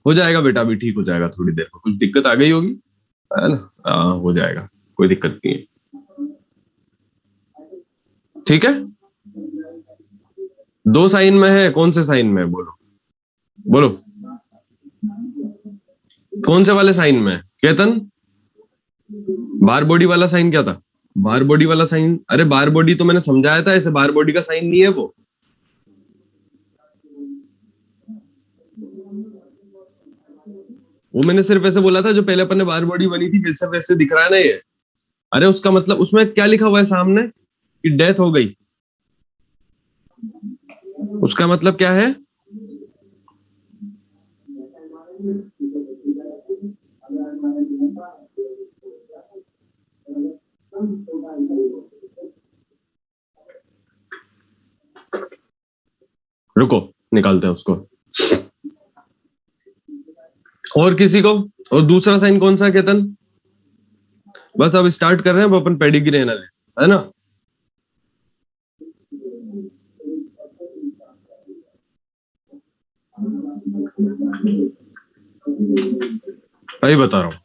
हो जाएगा बेटा, अभी ठीक हो जाएगा, थोड़ी देर में कुछ दिक्कत आ गई होगी, है ना। हो जाएगा, कोई दिक्कत नहीं है। ठीक है, दो साइन में है, कौन से साइन में है? बोलो बोलो, कौन से वाले साइन में है केतन? बार बॉडी वाला साइन क्या था? बार बॉडी वाला साइन, अरे बार बॉडी तो मैंने समझाया था, ऐसे बार बॉडी का साइन नहीं है वो मैंने सिर्फ ऐसे बोला था, जो पहले अपन ने बार बॉडी बनी थी वैसे वैसे दिख रहा है ना ये। अरे उसका मतलब उसमें क्या लिखा हुआ है सामने कि डेथ हो गई, उसका मतलब क्या है? रुको, निकालते हैं उसको। और किसी को? और दूसरा साइन कौन सा है केतन? बस अब स्टार्ट कर रहे हैं अब अपन पेडिग्री एनालिसिस, है ना। वही बता रहा हूं,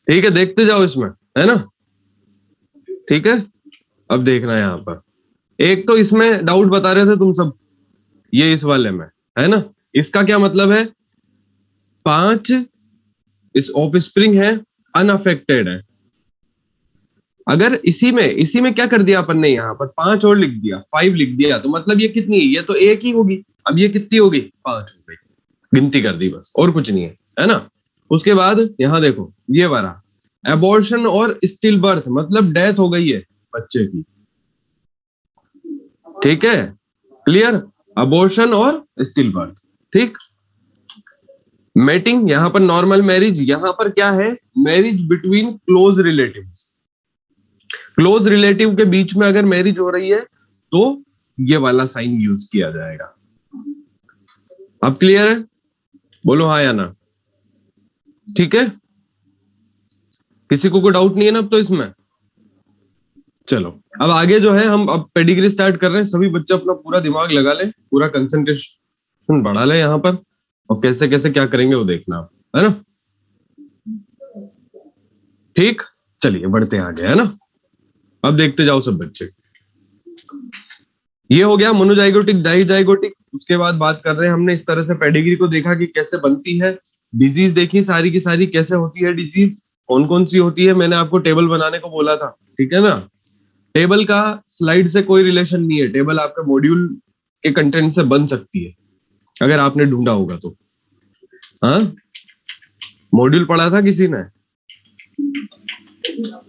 ठीक है, देखते जाओ इसमें, है ना। ठीक है, अब देखना है यहाँ पर, एक तो इसमें डाउट बता रहे थे तुम सब, ये इस वाले में, है ना। इसका क्या मतलब है? 5 इस ऑफ स्प्रिंग है, अनअफेक्टेड है। अगर इसी में क्या कर दिया अपन ने, यहाँ पर 5 और लिख दिया, 5 लिख दिया, तो मतलब ये कितनी है? ये तो एक ही होगी। अब ये कितनी होगी? 5 हो गई, गिनती कर दी बस, और कुछ नहीं है ना। उसके बाद यहाँ देखो, ये वाला एबॉर्शन और स्टिल बर्थ, मतलब डेथ हो गई है बच्चे की। ठीक है, क्लियर? अबॉर्शन और स्टिल बर्थ, ठीक। मेटिंग, यहां पर नॉर्मल मैरिज, यहां पर क्या है? Marriage between close relatives. Close relative के बीच में अगर मैरिज हो रही है तो ये वाला साइन यूज किया जाएगा। अब क्लियर है? बोलो हाँ या ना। ठीक है, किसी को कोई डाउट नहीं है ना अब तो इसमें? चलो अब आगे जो है, हम अब पेडिग्री स्टार्ट कर रहे हैं। सभी बच्चे अपना पूरा दिमाग लगा ले, पूरा कंसंट्रेशन बढ़ा ले यहाँ पर, और कैसे कैसे क्या करेंगे वो देखना आप, है ना। ठीक, चलिए बढ़ते हैं आगे, है ना। अब देखते जाओ सब बच्चे। ये हो गया मोनोजाइगोटिक डाइजाइगोटिक। उसके बाद बात कर रहे हैं हमने, इस तरह से पेडिग्री को देखा कि कैसे बनती है। डिजीज देखी सारी की सारी, कैसे होती है डिजीज, कौन कौन सी होती है। मैंने आपको टेबल बनाने को बोला था, ठीक है ना। टेबल का स्लाइड से कोई रिलेशन नहीं है, टेबल आपके मॉड्यूल के कंटेंट से बन सकती है अगर आपने ढूंढा होगा तो। हाँ, मॉड्यूल पढ़ा था किसी ने?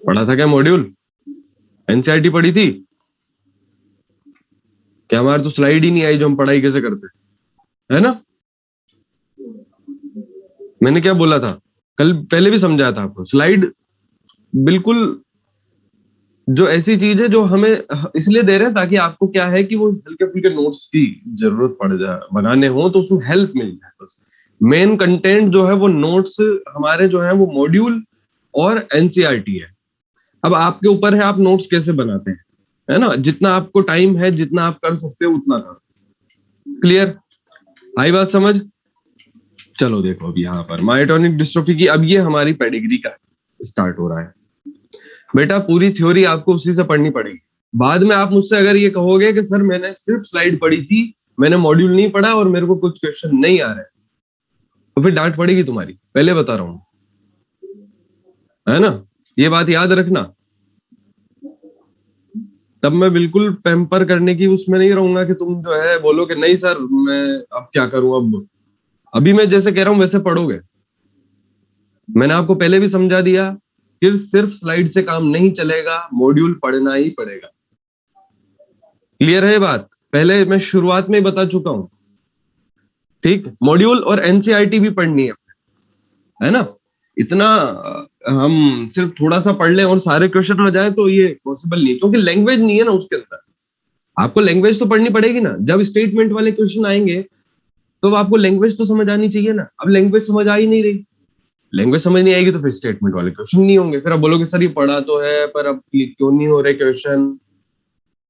पढ़ा था क्या मॉड्यूल? एनसीईआरटी पढ़ी थी क्या? हमारे तो स्लाइड ही नहीं आई, जो हम पढ़ाई कैसे करते, है ना। मैंने क्या बोला था कल, पहले भी समझाया था आपको, स्लाइड बिल्कुल जो ऐसी चीज है जो हमें इसलिए दे रहे हैं ताकि आपको क्या है कि वो हल्के फुल्के नोट्स की जरूरत पड़ जाए, बनाने हो तो उसमें हेल्प मिल जाए बस। मेन कंटेंट जो है वो नोट्स हमारे जो है वो मॉड्यूल और एनसीईआरटी है। अब आपके ऊपर है आप नोट्स कैसे बनाते हैं, है ना। जितना आपको टाइम है, जितना आप कर सकते हो उतना करो। क्लियर? आई बात समझ? चलो देखो अब यहाँ पर मायोटोनिक डिस्ट्रोफी की, अब ये हमारी पेडिग्री का स्टार्ट हो रहा है। बेटा पूरी थ्योरी आपको उसी से पढ़नी पड़ेगी। बाद में आप मुझसे अगर ये कहोगे कि सर मैंने सिर्फ स्लाइड पढ़ी थी, मैंने मॉड्यूल नहीं पढ़ा और मेरे को कुछ क्वेश्चन नहीं आ रहे, तो फिर डांट पड़ेगी तुम्हारी, पहले बता रहा हूं, है ना। ये बात याद रखना। तब मैं बिल्कुल पैम्पर करने की उसमें नहीं रहूंगा कि तुम जो है बोलो कि नहीं सर मैं अब क्या करूं। अब अभी मैं जैसे कह रहा हूं वैसे पढ़ोगे। मैंने आपको पहले भी समझा दिया, फिर सिर्फ स्लाइड से काम नहीं चलेगा, मॉड्यूल पढ़ना ही पड़ेगा। क्लियर है बात? पहले मैं शुरुआत में ही बता चुका हूं, ठीक। मॉड्यूल और एनसीईआरटी भी पढ़नी है ना। इतना हम सिर्फ थोड़ा सा पढ़ लें और सारे क्वेश्चन आ जाए तो ये पॉसिबल नहीं है, क्योंकि लैंग्वेज नहीं है ना उसके अंदर। आपको लैंग्वेज तो पढ़नी पड़ेगी ना, जब स्टेटमेंट वाले क्वेश्चन आएंगे तो आपको लैंग्वेज तो समझ आनी चाहिए ना। अब लैंग्वेज समझ आ ही नहीं रही, लैंग्वेज समझ नहीं आएगी तो फिर स्टेटमेंट वाले क्वेश्चन नहीं होंगे। फिर आप बोलोगे सर ये पढ़ा तो है पर अब क्यों नहीं हो रहे क्वेश्चन।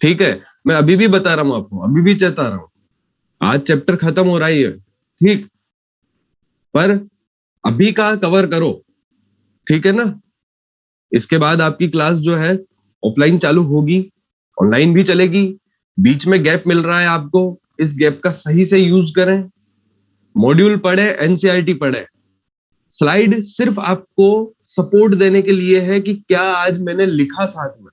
ठीक है, मैं अभी भी बता रहा हूं आपको, अभी भी चेता रहा हूं, आज चैप्टर खत्म हो रही है, ठीक, पर अभी का कवर करो, ठीक है ना। इसके बाद आपकी क्लास जो है ऑफलाइन चालू होगी, ऑनलाइन भी चलेगी। बीच में गैप मिल रहा है आपको, इस गैप का सही से यूज करें। मॉड्यूल पढ़े, एनसीईआरटी पढ़े। स्लाइड सिर्फ आपको सपोर्ट देने के लिए है कि क्या आज मैंने लिखा साथ में।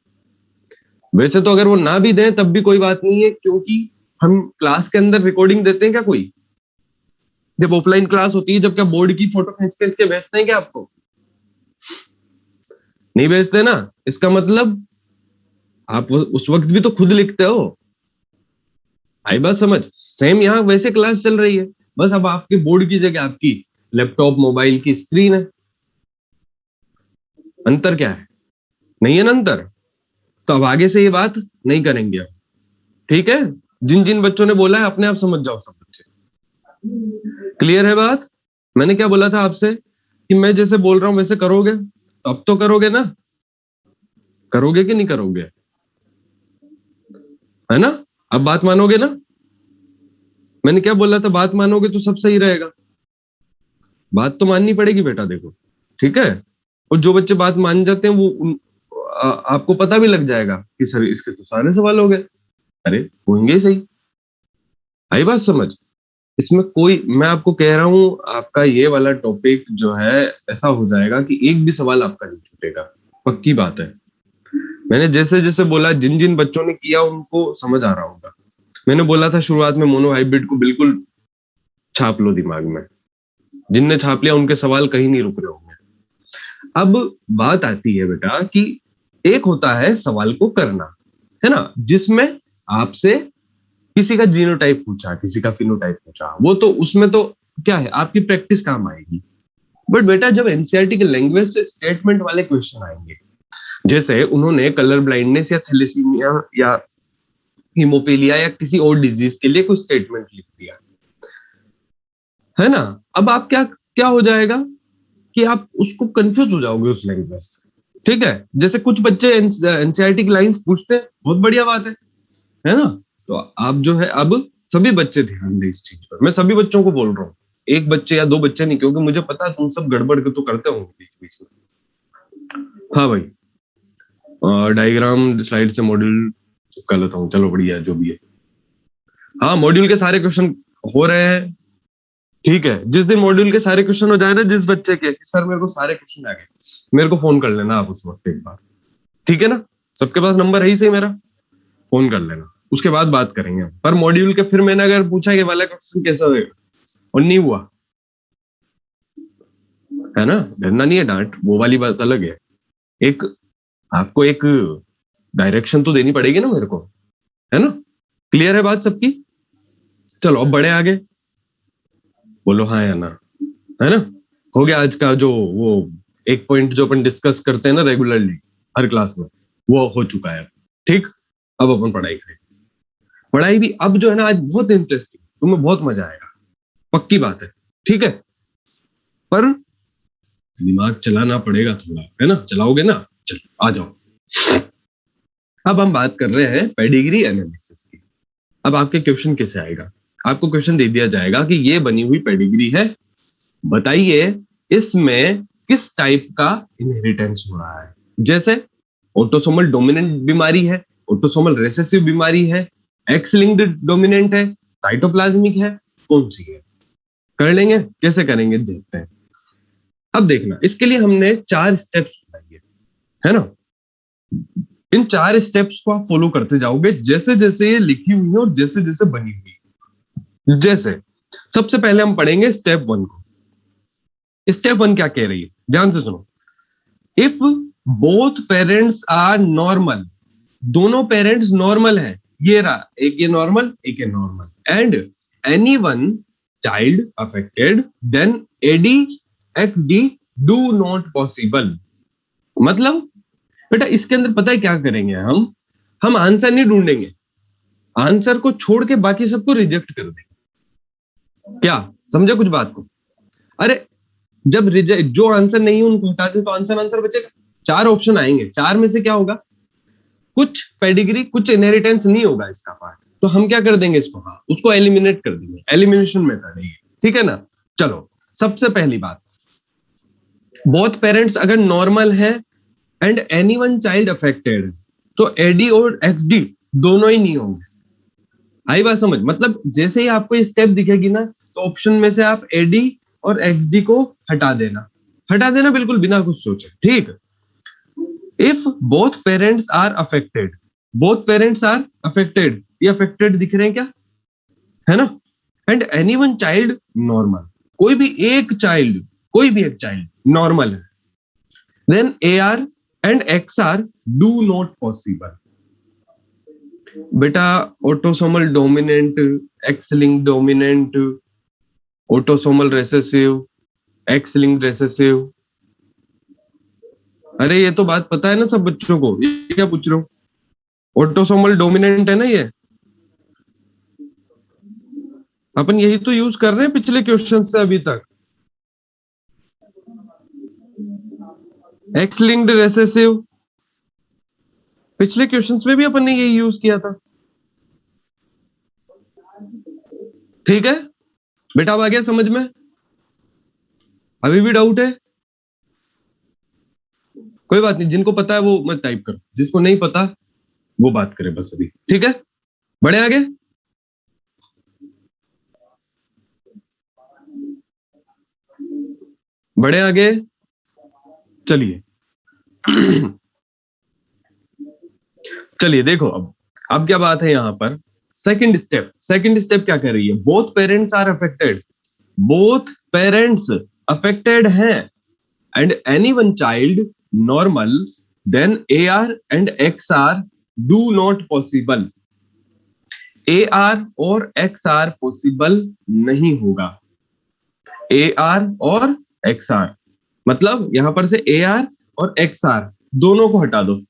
वैसे तो अगर वो ना भी दें तब भी कोई बात नहीं है, क्योंकि हम क्लास के अंदर रिकॉर्डिंग देते हैं क्या कोई? जब ऑफलाइन क्लास होती है, जब क्या बोर्ड की फोटो खींच के भेजते हैं क्या आपको? नहीं भेजते ना। इसका मतलब आप उस वक्त भी तो खुद लिखते हो। आई बात समझ? सेम यहाँ वैसे क्लास चल रही है, बस अब आपके बोर्ड की जगह आपकी लैपटॉप मोबाइल की स्क्रीन है। अंतर क्या है? नहीं है ना अंतर। तो अब आगे से ये बात नहीं करेंगे अब, ठीक है। जिन जिन बच्चों ने बोला है अपने आप समझ जाओ सब बच्चे। क्लियर है बात? मैंने क्या बोला था आपसे कि मैं जैसे बोल रहा हूं वैसे करोगे, तो अब तो करोगे ना? करोगे कि नहीं करोगे? है ना? अब बात मानोगे ना? मैंने क्या बोला था, बात मानोगे तो सब सही रहेगा। बात तो माननी पड़ेगी बेटा, देखो, ठीक है। और जो बच्चे बात मान जाते हैं वो आपको पता भी लग जाएगा कि सर इसके तो सारे सवाल हो गए, अरे होंगे ही सही। आई बात समझ? इसमें कोई, मैं आपको कह रहा हूं आपका ये वाला टॉपिक जो है ऐसा हो जाएगा कि एक भी सवाल आपका नहीं छूटेगा, पक्की बात है। मैंने जैसे जैसे बोला, जिन जिन बच्चों ने किया उनको समझ आ रहा होगा। मैंने बोला था शुरुआत में मोनो हाइब्रिड को बिल्कुल छाप लो दिमाग में। जिनने छाप लिया उनके सवाल कहीं नहीं रुक रहे होंगे। अब बात आती है बेटा कि एक होता है सवाल को करना, है ना, जिसमें आपसे किसी का जीनोटाइप पूछा, किसी का फिनोटाइप पूछा, वो तो उसमें तो क्या है, आपकी प्रैक्टिस काम आएगी। बट बेटा जब एनसीईआरटी के लैंग्वेज से स्टेटमेंट वाले क्वेश्चन आएंगे, जैसे उन्होंने कलर ब्लाइंडनेस या थैलेसीमिया या हीमोफीलिया या किसी और डिजीज के लिए कोई स्टेटमेंट लिख दिया, है ना, अब आप क्या क्या हो जाएगा कि आप उसको कंफ्यूज हो जाओगे उस लैंग्वेज से, ठीक है। जैसे कुछ बच्चे एनसीईआरटी की लाइंस पूछते हैं, बहुत बढ़िया बात है ना। तो आप जो है, अब सभी बच्चे ध्यान दें इस चीज पर, मैं सभी बच्चों को बोल रहा हूँ, एक बच्चे या दो बच्चे नहीं, क्योंकि मुझे पता है तुम सब गड़बड़ तो करते हो बीच बीच में। हाँ भाई, डायग्राम स्लाइड से मॉड्यूल कर लेता हूँ, चलो बढ़िया है, जो भी है। हाँ, मॉड्यूल के सारे क्वेश्चन हो रहे हैं, ठीक है। जिस दिन मॉड्यूल के सारे क्वेश्चन हो जाए ना, जिस बच्चे के सर मेरे को सारे क्वेश्चन आ गए, मेरे को फोन कर लेना आप उस वक्त एक बार, ठीक है ना। सबके पास नंबर है ही सही मेरा, फोन कर लेना, उसके बाद बात करेंगे। पर मॉड्यूल के फिर मैंने अगर पूछा कि वाला क्वेश्चन कैसा होगा और नहीं हुआ, है ना, डरना नहीं है, डांट वो वाली बात अलग है। एक आपको एक डायरेक्शन तो देनी पड़ेगी ना मेरे को, है ना। क्लियर है बात सबकी? चलो अब बढ़े आगे, बोलो हाँ या ना, है ना। हो गया आज का जो वो एक पॉइंट जो अपन डिस्कस करते हैं ना रेगुलरली हर क्लास में, वो हो चुका है, ठीक। अब अपन पढ़ाई करें। पढ़ाई भी अब जो है ना आज बहुत इंटरेस्टिंग, तुम्हें बहुत मजा आएगा, पक्की बात है, ठीक है। पर दिमाग चलाना पड़ेगा थोड़ा, है ना, चलाओगे ना, चलो आ जाओ। अब हम बात कर रहे हैं पेडिग्री एनालिसिस की। अब आपके क्वेश्चन कैसे आएगा? आपको क्वेश्चन दे दिया जाएगा कि ये बनी हुई पेडिग्री है, बताइए इसमें किस टाइप का इनहेरिटेंस हो रहा है। जैसे ऑटोसोमल डोमिनेंट बीमारी है, ऑटोसोमल रिसेसिव बीमारी है, एक्स लिंक्ड डोमिनेंट है, साइटोप्लाज्मिक है, कौन सी है? कर लेंगे, कैसे करेंगे देखते हैं। अब देखना, इसके लिए हमने 4 स्टेप्स बताइए, है ना। इन 4 स्टेप्स को आप फॉलो करते जाओगे जैसे जैसे ये लिखी हुई है और जैसे जैसे बनी हुई है। जैसे सबसे पहले हम पढ़ेंगे स्टेप 1 को। स्टेप 1 क्या कह रही है, ध्यान से सुनो। If both parents are normal, दोनों पेरेंट्स नॉर्मल है, ये रहा, एक ये नॉर्मल एक ये normal, and any one child affected, then AD X D do not possible. मतलब बेटा इसके अंदर पता है क्या करेंगे हम आंसर नहीं ढूंढेंगे, आंसर को छोड़ के बाकी सबको रिजेक्ट कर देंगे। क्या समझे कुछ बात को? अरे जब रिजेक्ट, जो आंसर नहीं है उनको हटा दें तो आंसर आंसर बचेगा। 4 ऑप्शन आएंगे, 4 में से क्या होगा, कुछ पेडिग्री कुछ इनहेरिटेंस नहीं होगा इसका पार्ट, तो हम क्या कर देंगे इसको, हाँ उसको एलिमिनेट कर देंगे, एलिमिनेशन मेथड है ये, ठीक है ना। चलो सबसे पहली बात, बोथ पेरेंट्स अगर नॉर्मल है and any one child affected, तो एडी और एक्सडी दोनों ही नहीं होंगे। आई बात समझ, मतलब जैसे ही आपको ये स्टेप दिखेगी ना, तो ऑप्शन में से आप एडी और एक्सडी को हटा देना, हटा देना बिल्कुल बिना कुछ सोचे, ठीक। If both parents are affected, both parents are affected, ये अफेक्टेड दिख रहे हैं क्या, है ना। And any one child normal, कोई भी एक चाइल्ड, कोई भी एक चाइल्ड नॉर्मल है, then A R and X R do not possible. बेटा autosomal dominant, X link dominant, autosomal recessive, X link recessive, अरे ये तो बात पता है ना सब बच्चों को, ये क्या पूछ रहे हो। ऑटोसोमल डोमिनेंट है ना ये, अपन यही तो यूज कर रहे हैं पिछले क्वेश्चन से अभी तक। एक्स लिंक्ड रेसेसिव, पिछले क्वेश्चंस में भी अपन ने यही यूज किया था, ठीक है बेटा। अब आ गया समझ में, अभी भी डाउट है, कोई बात नहीं, जिनको पता है वो मत टाइप करो, जिसको नहीं पता वो बात करे बस अभी, ठीक है। बढ़े आगे, बढ़े आगे, चलिए चलिए देखो, अब क्या बात है यहां पर, सेकंड स्टेप, सेकंड स्टेप क्या कह रही है, both parents are affected, both parents affected हैं and any one child normal, then A R and X R do not possible. A R और एक्स आर पॉसिबल नहीं होगा, ए आर और X R, मतलब यहां पर से ए आर और एक्स आर दोनों को हटा दो,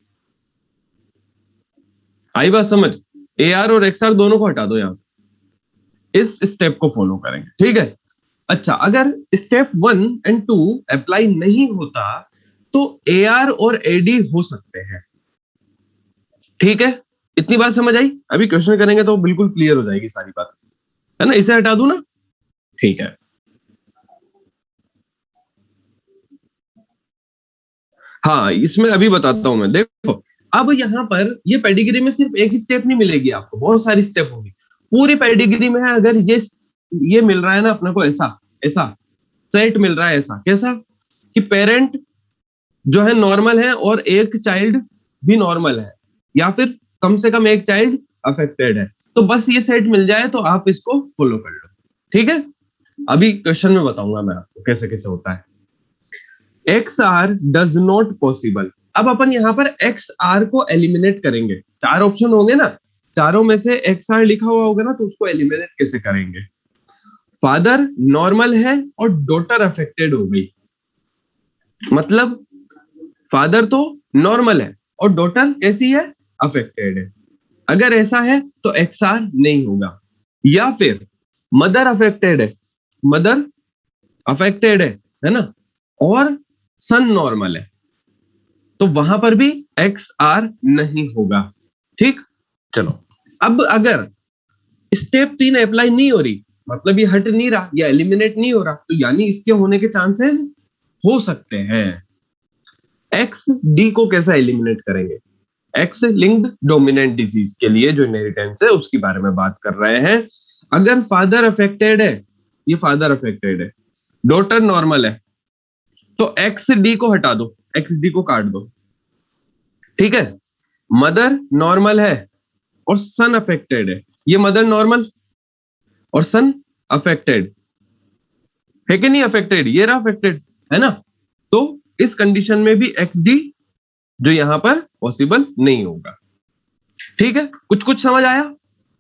आई बात समझ, ए आर और एक्स आर दोनों को हटा दो यहां, इस स्टेप को फॉलो करेंगे, ठीक है। अच्छा, अगर स्टेप 1 एंड 2 अप्लाई नहीं होता तो ए आर और एडी हो सकते हैं, ठीक है। इतनी बात समझ आई, अभी क्वेश्चन करेंगे तो बिल्कुल क्लियर हो जाएगी सारी बात, है ना। इसे हटा दूं ना, ठीक है। हाँ इसमें अभी बताता हूं मैं, देखो अब यहां पर ये पेडिग्री में सिर्फ एक ही स्टेप नहीं मिलेगी आपको, बहुत सारी स्टेप होगी पूरी पेडिग्री में है। अगर ये मिल रहा है ना अपने को, ऐसा ऐसा सेट मिल रहा है, ऐसा कैसा कि पेरेंट जो है नॉर्मल है और एक चाइल्ड भी नॉर्मल है, या फिर कम से कम एक चाइल्ड अफेक्टेड है, तो बस ये सेट मिल जाए तो आप इसको फॉलो कर लो, ठीक है। अभी क्वेश्चन में बताऊंगा मैं आपको कैसे कैसे होता है। X R does not possible, अब अपन यहां पर एक्स आर को एलिमिनेट करेंगे, चार ऑप्शन होंगे ना, चारों में से एक्स आर लिखा हुआ होगा ना, तो उसको एलिमिनेट कैसे करेंगे। फादर नॉर्मल है और डॉटर अफेक्टेड हो गई, मतलब फादर तो नॉर्मल है और डॉटर कैसी है, अफेक्टेड है। अगर ऐसा है तो एक्स आर नहीं होगा, या फिर मदर अफेक्टेड है, मदर अफेक्टेड है ना, और सन नॉर्मल है, तो वहां पर भी एक्स आर नहीं होगा, ठीक। चलो अब अगर स्टेप 3 अप्लाई नहीं हो रही, मतलब ये हट नहीं रहा या एलिमिनेट नहीं हो रहा, तो यानी इसके होने के चांसेस हो सकते हैं। एक्स डी को कैसा एलिमिनेट करेंगे, एक्स लिंक्ड डोमिनेंट डिजीज के लिए जो इनहेरिटेंस है उसके बारे में बात कर रहे हैं। अगर फादर अफेक्टेड है, ये फादर अफेक्टेड है, डॉटर नॉर्मल है, तो एक्स डी को हटा दो, एक्स डी को काट दो, ठीक है। मदर नॉर्मल है और सन अफेक्टेड है, ये मदर नॉर्मल और सन अफेक्टेड है कि नहीं, अफेक्टेड, ये रहा अफेक्टेड, है ना। तो इस कंडीशन में भी एक्स डी जो यहां पर पॉसिबल नहीं होगा, ठीक है। कुछ कुछ समझ आया,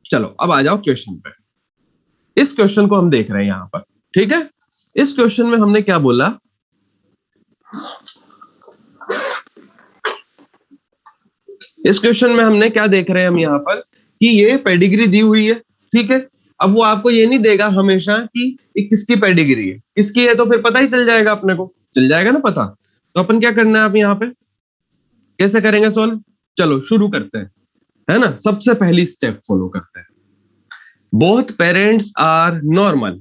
चलो अब आ जाओ क्वेश्चन पे। इस क्वेश्चन को हम देख रहे हैं यहां पर, ठीक है। इस क्वेश्चन में हमने क्या बोला, इस क्वेश्चन में हमने क्या देख रहे हैं हम यहां पर कि ये पेडिग्री दी हुई है, ठीक है। अब वो आपको ये नहीं देगा हमेशा कि ये किसकी पेडिग्री है, किसकी है, तो फिर पता ही चल जाएगा, अपने को चल जाएगा ना पता। तो अपन क्या करना है आप यहाँ पे कैसे करेंगे सोल्व, चलो शुरू करते हैं, है ना। सबसे पहली स्टेप फॉलो करते हैं, बोथ पेरेंट्स आर नॉर्मल।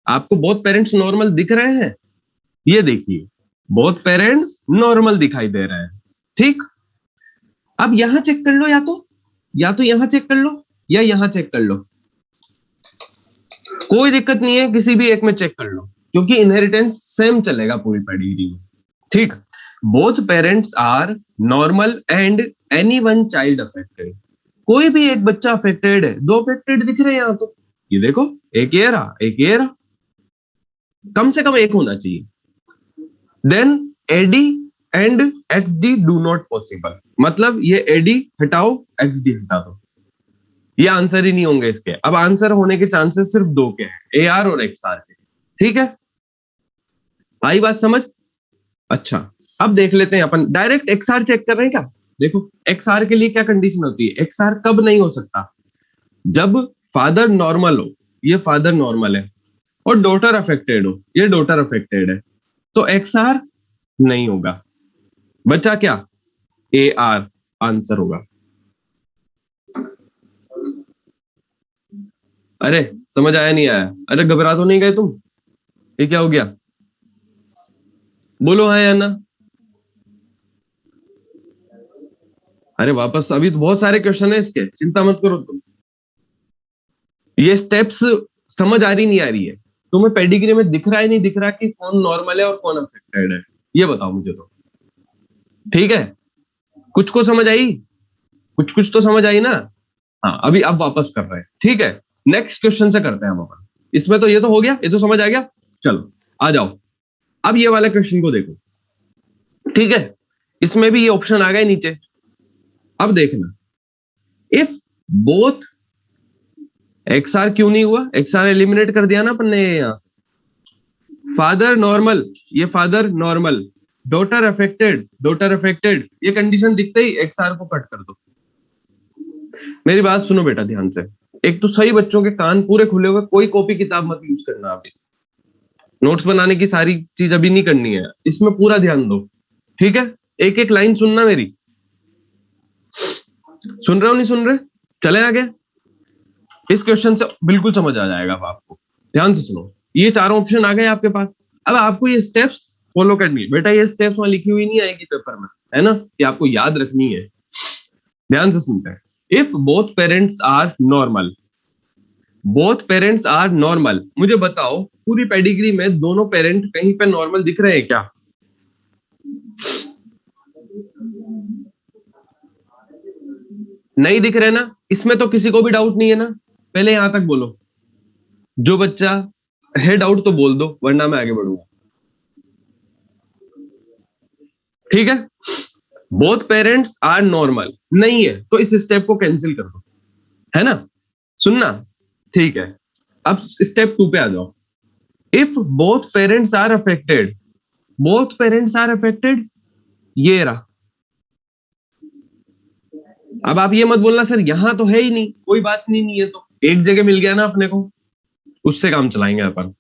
आपको बोथ पेरेंट्स नॉर्मल दिख रहे हैं? ये देखिए, बोथ पेरेंट्स नॉर्मल दिखाई दे रहे हैं। ठीक, अब यहां चेक कर लो, या तो यहां चेक कर लो या यहां चेक कर लो, कोई दिक्कत नहीं है, किसी भी एक में चेक कर लो, क्योंकि इनहेरिटेंस सेम चलेगा पूरी पेडिग्री में। ठीक, both parents are normal and any one child affected. कोई भी एक बच्चा अफेक्टेड है, दो अफेक्टेड दिख रहे हैं यहां तो, ये देखो, एक ये रहा, एक ये रहा, कम से कम एक होना चाहिए। Then AD and X D do not possible, मतलब ये एडी हटाओ, एक्स डी हटा दो, ये आंसर ही नहीं होंगे इसके। अब आंसर होने के चांसेस सिर्फ दो के हैं, ए आर और एक्स आर के। ठीक है, आई बात समझ? अच्छा, अब देख लेते हैं अपन, डायरेक्ट एक्स आर चेक कर रहे हैं क्या? देखो, एक्स आर के लिए क्या कंडीशन होती है? एक्स आर कब नहीं हो सकता? जब फादर नॉर्मल हो, ये फादर नॉर्मल है, और डॉटर अफेक्टेड हो, ये डॉटर अफेक्टेड है, तो एक्स आर नहीं होगा। बचा क्या? ए आर आंसर होगा। अरे समझ आया नहीं आया? अरे घबरा तो नहीं गए तुम? ये क्या हो गया? बोलो हाँ या ना। अरे वापस, अभी तो बहुत सारे क्वेश्चन है इसके, चिंता मत करो तुम। ये स्टेप्स समझ आ रही नहीं आ रही है? तुम्हें पेडिग्री में दिख रहा है नहीं दिख रहा कि कौन नॉर्मल है और कौन अफेक्टेड है? ये बताओ मुझे तो। ठीक है, कुछ को समझ आई, कुछ कुछ तो समझ आई ना? हाँ, अभी अब वापस कर रहे हैं। ठीक है, नेक्स्ट क्वेश्चन से करते हैं हम अपन। इसमें तो ये तो हो गया, ये तो समझ आ गया। चलो आ जाओ, अब ये वाले क्वेश्चन को देखो। ठीक है, इसमें भी ये ऑप्शन आ गए नीचे। अब देखना, इफ बोथ एक्स आर, क्यों नहीं हुआ? एक्स आर एलिमिनेट कर दिया ना अपन ने यहां से। फादर नॉर्मल, ये father normal, daughter affected, daughter affected, ये कंडीशन दिखते ही एक्स आर को कट कर दो। मेरी बात सुनो बेटा ध्यान से, एक तो सही बच्चों के कान पूरे खुले हुए, कोई कॉपी किताब मत यूज करना अभी, नोट्स बनाने की सारी चीज अभी नहीं करनी है, इसमें पूरा ध्यान दो। ठीक है, एक एक लाइन सुनना मेरी। सुन रहे हो नहीं सुन रहे? चले आगे, इस क्वेश्चन से बिल्कुल समझ आ जाएगा अब आपको। ध्यान से सुनो, ये चारों ऑप्शन आ गए आपके पास। अब आपको ये स्टेप्स फॉलो करनी है बेटा, ये स्टेप्स वहां लिखी हुई नहीं आएगी पेपर में, है ना, ये आपको याद रखनी है। ध्यान से सुनते हैं। If both parents are normal, both parents are normal, मुझे बताओ पूरी पेडिग्री में दोनों पेरेंट कहीं पे नॉर्मल दिख रहे हैं क्या? नहीं दिख रहे ना? इसमें तो किसी को भी डाउट नहीं है ना? पहले यहां तक बोलो, जो बच्चा है डाउट तो बोल दो, वरना मैं आगे बढ़ूंगा। ठीक है, बोथ पेरेंट्स आर नॉर्मल नहीं है, तो इस स्टेप को कैंसिल कर दो, है ना? सुनना, ठीक है। अब स्टेप 2 पे आ जाओ। If both parents are affected, both parents are affected, ये रहा। अब आप ये मत बोलना सर यहां तो है ही नहीं, कोई बात नहीं, नहीं है तो एक जगह मिल गया ना अपने को, उससे काम चलाएंगे अपन।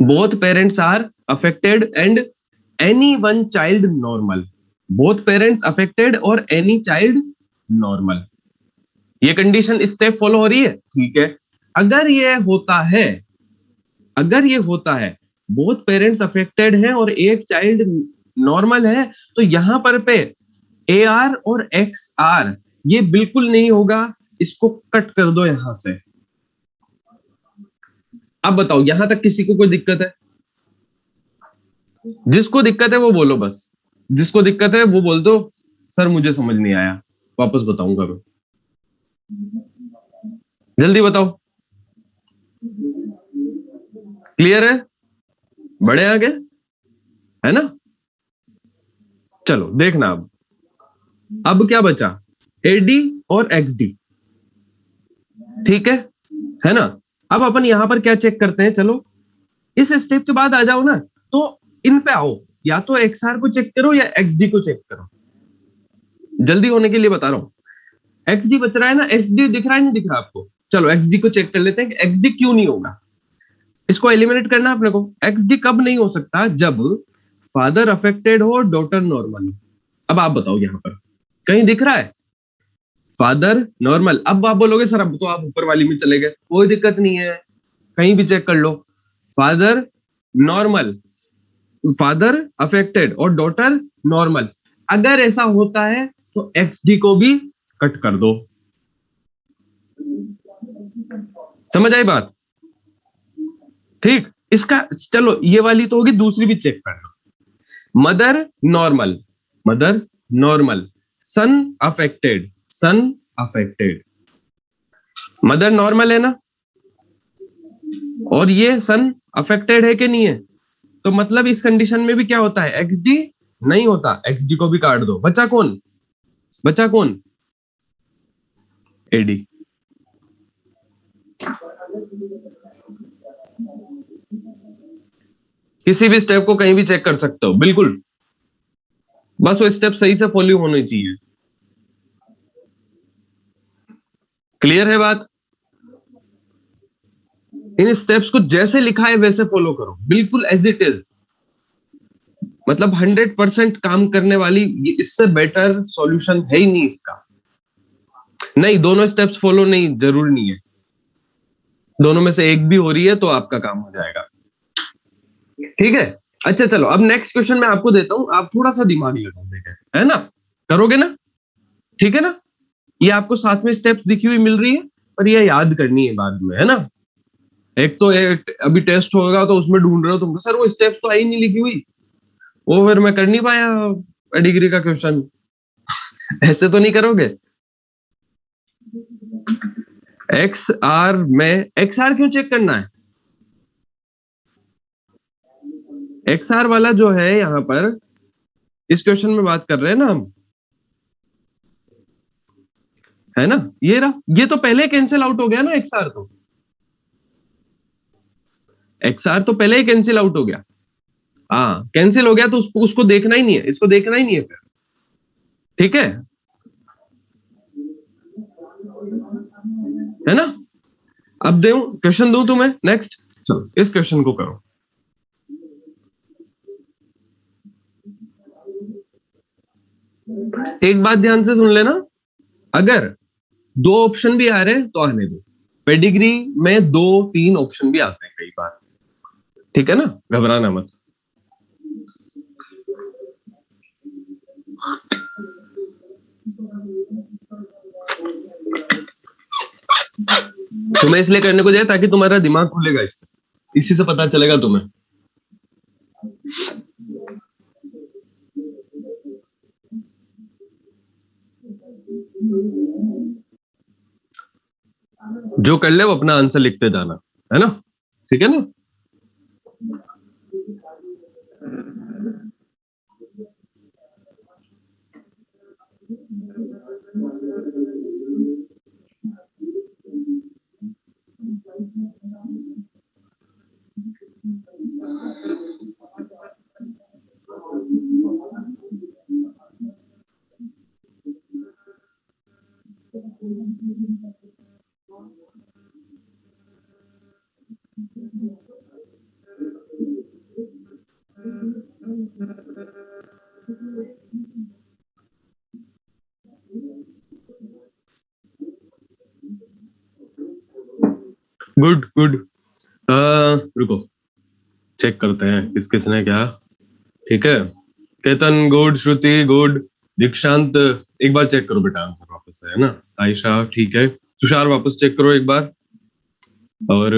Both parents are affected and any one child normal, both parents affected और एनी चाइल्ड नॉर्मल, ये कंडीशन स्टेप फॉलो हो रही है? ठीक है, अगर ये होता है, अगर ये होता है बोथ पेरेंट्स अफेक्टेड हैं और एक चाइल्ड नॉर्मल है, तो यहां पर पे ए आर और एक्स आर ये बिल्कुल नहीं होगा, इसको कट कर दो यहां से। अब बताओ यहां तक किसी को कोई दिक्कत है? जिसको दिक्कत है वो बोलो बस, जिसको दिक्कत है वो बोल दो, सर मुझे समझ नहीं आया, वापस बताऊंगा मैं। जल्दी बताओ, क्लियर है? बड़े आगे, है ना? चलो देखना, अब क्या बचा? एडी और एक्स डी। ठीक है ना? अब अपन यहां पर क्या चेक करते हैं, चलो इस स्टेप के बाद आ जाओ ना, तो इन पे आओ, या तो एक्स आर को चेक करो या एक्स डी को चेक करो, जल्दी होने के लिए बता रहा हूं। एक्स डी बच रहा है ना? एक्स डी दिख रहा है नहीं दिख रहा आपको? चलो एक्स डी को चेक कर लेते हैं कि एक्स डी क्यों नहीं होगा, इसको एलिमिनेट करना अपने को। एक्स डी कब नहीं हो सकता? जब फादर अफेक्टेड हो, डॉटर नॉर्मल हो। अब आप बताओ यहां पर कहीं दिख रहा है? Father normal. अब आप बोलोगे सर अब तो आप ऊपर वाली में चले गए, कोई दिक्कत नहीं है, कहीं भी चेक कर लो। फादर नॉर्मल, फादर अफेक्टेड और डॉटर नॉर्मल। अगर ऐसा होता है तो एक्स डी को भी कट कर दो। समझ आई बात? ठीक, इसका चलो ये वाली तो होगी, दूसरी भी चेक कर लो। मदर नॉर्मल, मदर नॉर्मल, सन अफेक्टेड, सन अफेक्टेड। मदर नॉर्मल है ना, और ये सन अफेक्टेड है कि नहीं है? तो मतलब इस कंडीशन में भी क्या होता है, एक्स डी नहीं होता, एक्स डी को भी काट दो। बचा कौन? बचा कौन? एडी। किसी भी स्टेप को कहीं भी चेक कर सकते हो, बिल्कुल, बस वो स्टेप सही से फॉलो होने चाहिए। क्लियर है बात? इन स्टेप्स को जैसे लिखा है वैसे फॉलो करो, बिल्कुल एज इट इज। मतलब 100% काम करने वाली, इससे बेटर सॉल्यूशन है ही नहीं इसका। नहीं, दोनों स्टेप्स फॉलो नहीं, जरूरी नहीं है, दोनों में से एक भी हो रही है तो आपका काम हो जाएगा। ठीक है, अच्छा चलो अब नेक्स्ट क्वेश्चन मैं आपको देता हूं, आप थोड़ा सा दिमाग लगा देंगे, है ना? करोगे ना? ठीक है ना? ये आपको साथ में स्टेप्स दिखी हुई मिल रही है, पर ये याद करनी है बाद में, है ना? एक तो अभी टेस्ट होगा तो उसमें ढूंढ रहे हो तुम, सर वो स्टेप्स तो आई नहीं लिखी हुई, वो फिर मैं कर नहीं पाया डिग्री का क्वेश्चन। ऐसे तो नहीं करोगे? एक्स आर में एक्स आर क्यों चेक करना है? एक्स आर वाला जो है यहां पर, इस क्वेश्चन में बात कर रहे हैं ना हम, है ना? ये रहा, ये तो पहले कैंसिल आउट हो गया ना एक्स आर, तो एक्स आर तो पहले ही कैंसिल आउट हो गया। हाँ कैंसिल हो गया तो उसको देखना ही नहीं है, इसको देखना ही नहीं है फिर। ठीक है ना? अब दे क्वेश्चन दूं तुम्हें नेक्स्ट, चलो इस क्वेश्चन को करो। एक बात ध्यान से सुन लेना, अगर दो ऑप्शन भी आ रहे हैं तो आने दो, पेडिग्री में दो तीन ऑप्शन भी आते हैं कई बार, ठीक है ना? घबराना मत। तुम्हें इसलिए करने को दिया ताकि तुम्हारा दिमाग खुलेगा, इससे इसी से पता चलेगा तुम्हें। जो कर ले वो अपना आंसर लिखते जाना, है ना? ठीक है ना? Good good. रुको, चेक करते हैं किस किसने क्या। ठीक है, केतन गुड, श्रुति गुड, दीक्षांत एक बार चेक करो बेटा आंसर वापस से, है ना? आयशा ठीक है, तुषार वापस चेक करो एक बार, और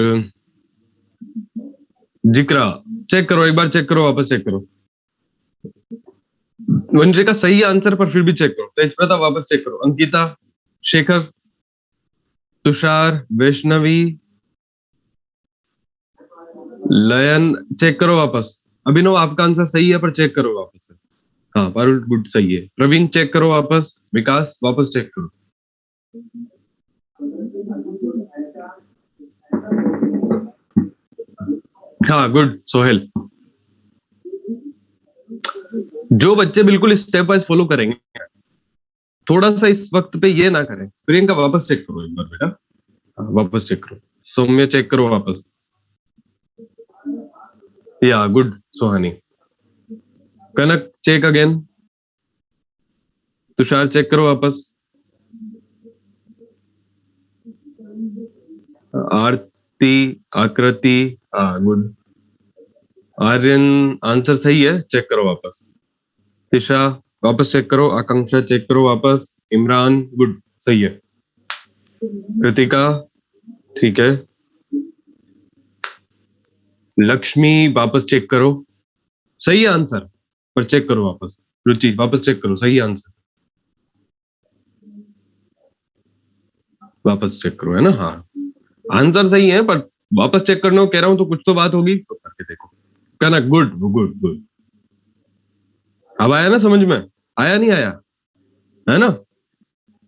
जिक्रा चेक करो एक बार, चेक करो वापस चेक करो। वंशिका सही आंसर पर फिर भी चेक करो। तेजप्रताप वापस चेक करो। अंकिता, शेखर, तुषार, वैष्णवी, लयन चेक करो वापस। अभिनव आपका आंसर सही है पर चेक करो वापस से। हाँ पारुल गुड सही है। प्रवीण चेक करो वापस। विकास वापस चेक करो। हाँ गुड सोहेल। जो बच्चे बिल्कुल स्टेप वाइज फॉलो करेंगे, थोड़ा सा इस वक्त पे ये ना करें। प्रियंका वापस चेक करो एक बार बेटा। हाँ, वापस चेक करो। सौम्य चेक करो वापस। या गुड सोहानी। कनक चेक अगेन। तुषार चेक करो वापस। आरती, आकृति, गुड। आर्यन आंसर सही है, चेक करो वापस। तिशा वापस चेक करो, आकांक्षा चेक करो वापस, इमरान गुड, सही है। कृतिका ठीक है, लक्ष्मी वापस चेक करो, सही है आंसर, पर चेक करो वापस। रुचि वापस चेक करो, सही आंसर, वापस चेक करो, है ना? हाँ, आंसर सही है, पर वापस चेक करने को कह रहा हूं तो कुछ तो बात होगी, तो करके देखो। कहना गुड गुड गुड। अब आया ना समझ में? आया नहीं आया? है ना?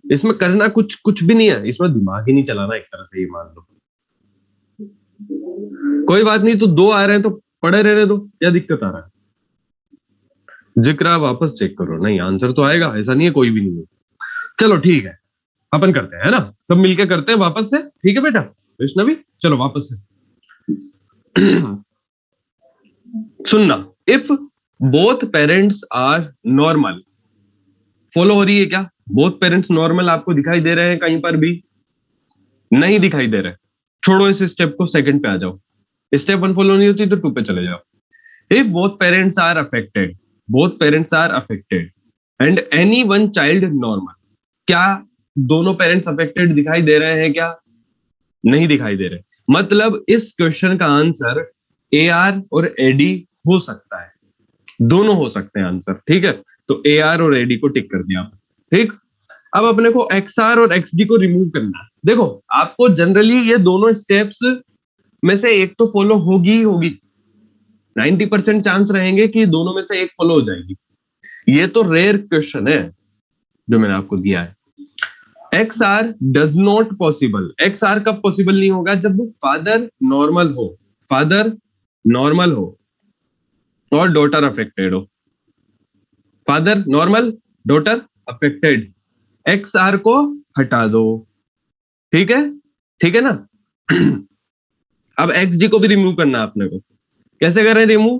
इसमें करना कुछ कुछ भी नहीं है, इसमें दिमाग ही नहीं चलाना, एक तरह से ये मान लो। कोई बात नहीं, तो दो आ रहे हैं तो पड़े रहने दो, क्या दिक्कत आ रहा है? जिक्र वापस चेक करो, नहीं आंसर तो आएगा, ऐसा नहीं है कोई भी नहीं है। चलो ठीक है, अपन करते हैं, है ना? सब मिलके करते हैं वापस से, ठीक है बेटा वैष्णवी? चलो वापस से। सुनना, if both parents are normal, follow हो रही है क्या? बोथ पेरेंट्स नॉर्मल आपको दिखाई दे रहे हैं कहीं पर भी? नहीं दिखाई दे रहे? छोड़ो इस स्टेप को, सेकंड पे आ जाओ। स्टेप वन फॉलो नहीं होती तो टू पे चले जाओ। If both parents are affected, both parents are affected and any one child normal, क्या दोनों पेरेंट्स अफेक्टेड दिखाई दे रहे हैं क्या? नहीं दिखाई दे रहे। मतलब इस क्वेश्चन का आंसर ए आर और एडी हो सकता है, दोनों हो सकते हैं आंसर, ठीक है? तो ए आर और एडी को टिक कर दिया आपने, ठीक। अब अपने को एक्स आर और एक्स डी को रिमूव करना है। देखो, आपको जनरली ये दोनों स्टेप्स में से एक तो फॉलो होगी ही होगी, 90% चांस रहेंगे कि दोनों में से एक फॉलो हो जाएगी। ये तो रेयर क्वेश्चन है जो मैंने आपको दिया है। X R does not possible, X R कब पॉसिबल नहीं होगा? जब फादर नॉर्मल हो, फादर नॉर्मल हो और डॉटर अफेक्टेड हो। Father normal, daughter affected, X R को हटा दो, ठीक है? ठीक है ना? अब एक्स डी को भी रिमूव करना है अपने को। कैसे करें रिमूव?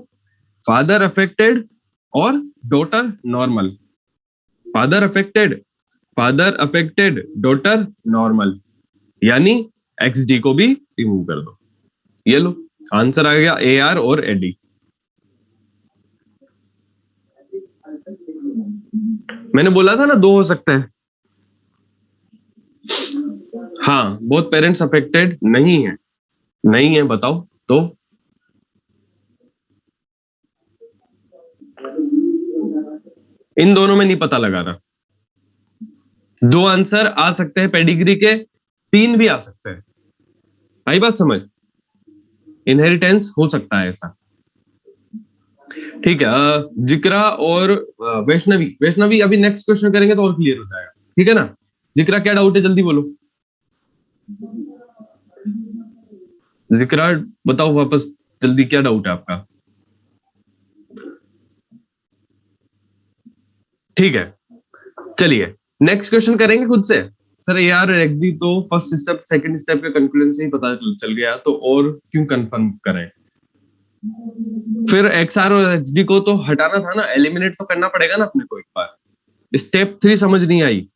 फादर अफेक्टेड और daughter normal, father affected, father affected, daughter normal, यानी एक्स डी को भी रिमूव कर दो। ये लो, आंसर आ गया ए आर और एडी। मैंने बोला था ना दो हो सकते हैं। हाँ, बोथ पेरेंट्स अफेक्टेड नहीं है, नहीं है, बताओ तो। इन दोनों में नहीं पता लगा रहा। दो आंसर आ सकते हैं पेडिग्री के, तीन भी आ सकते हैं। आई बात समझ? इनहेरिटेंस हो सकता है ऐसा, ठीक है। जिक्रा और वैष्णवी, वैष्णवी अभी नेक्स्ट क्वेश्चन करेंगे तो और क्लियर हो जाएगा, ठीक है ना? जिक्रा क्या डाउट है, जल्दी बोलो। जिक्रा बताओ वापस, जल्दी क्या डाउट है आपका? ठीक है, चलिए नेक्स्ट क्वेश्चन करेंगे खुद से। सर यार एक्सडी तो फर्स्ट स्टेप सेकंड स्टेप के कंक्लूजन से ही पता चल गया, तो और क्यों कंफर्म करें? फिर एक्स आर और एक्स डी को तो हटाना था ना, एलिमिनेट तो करना पड़ेगा ना अपने को एक बार। स्टेप थ्री समझ नहीं आई।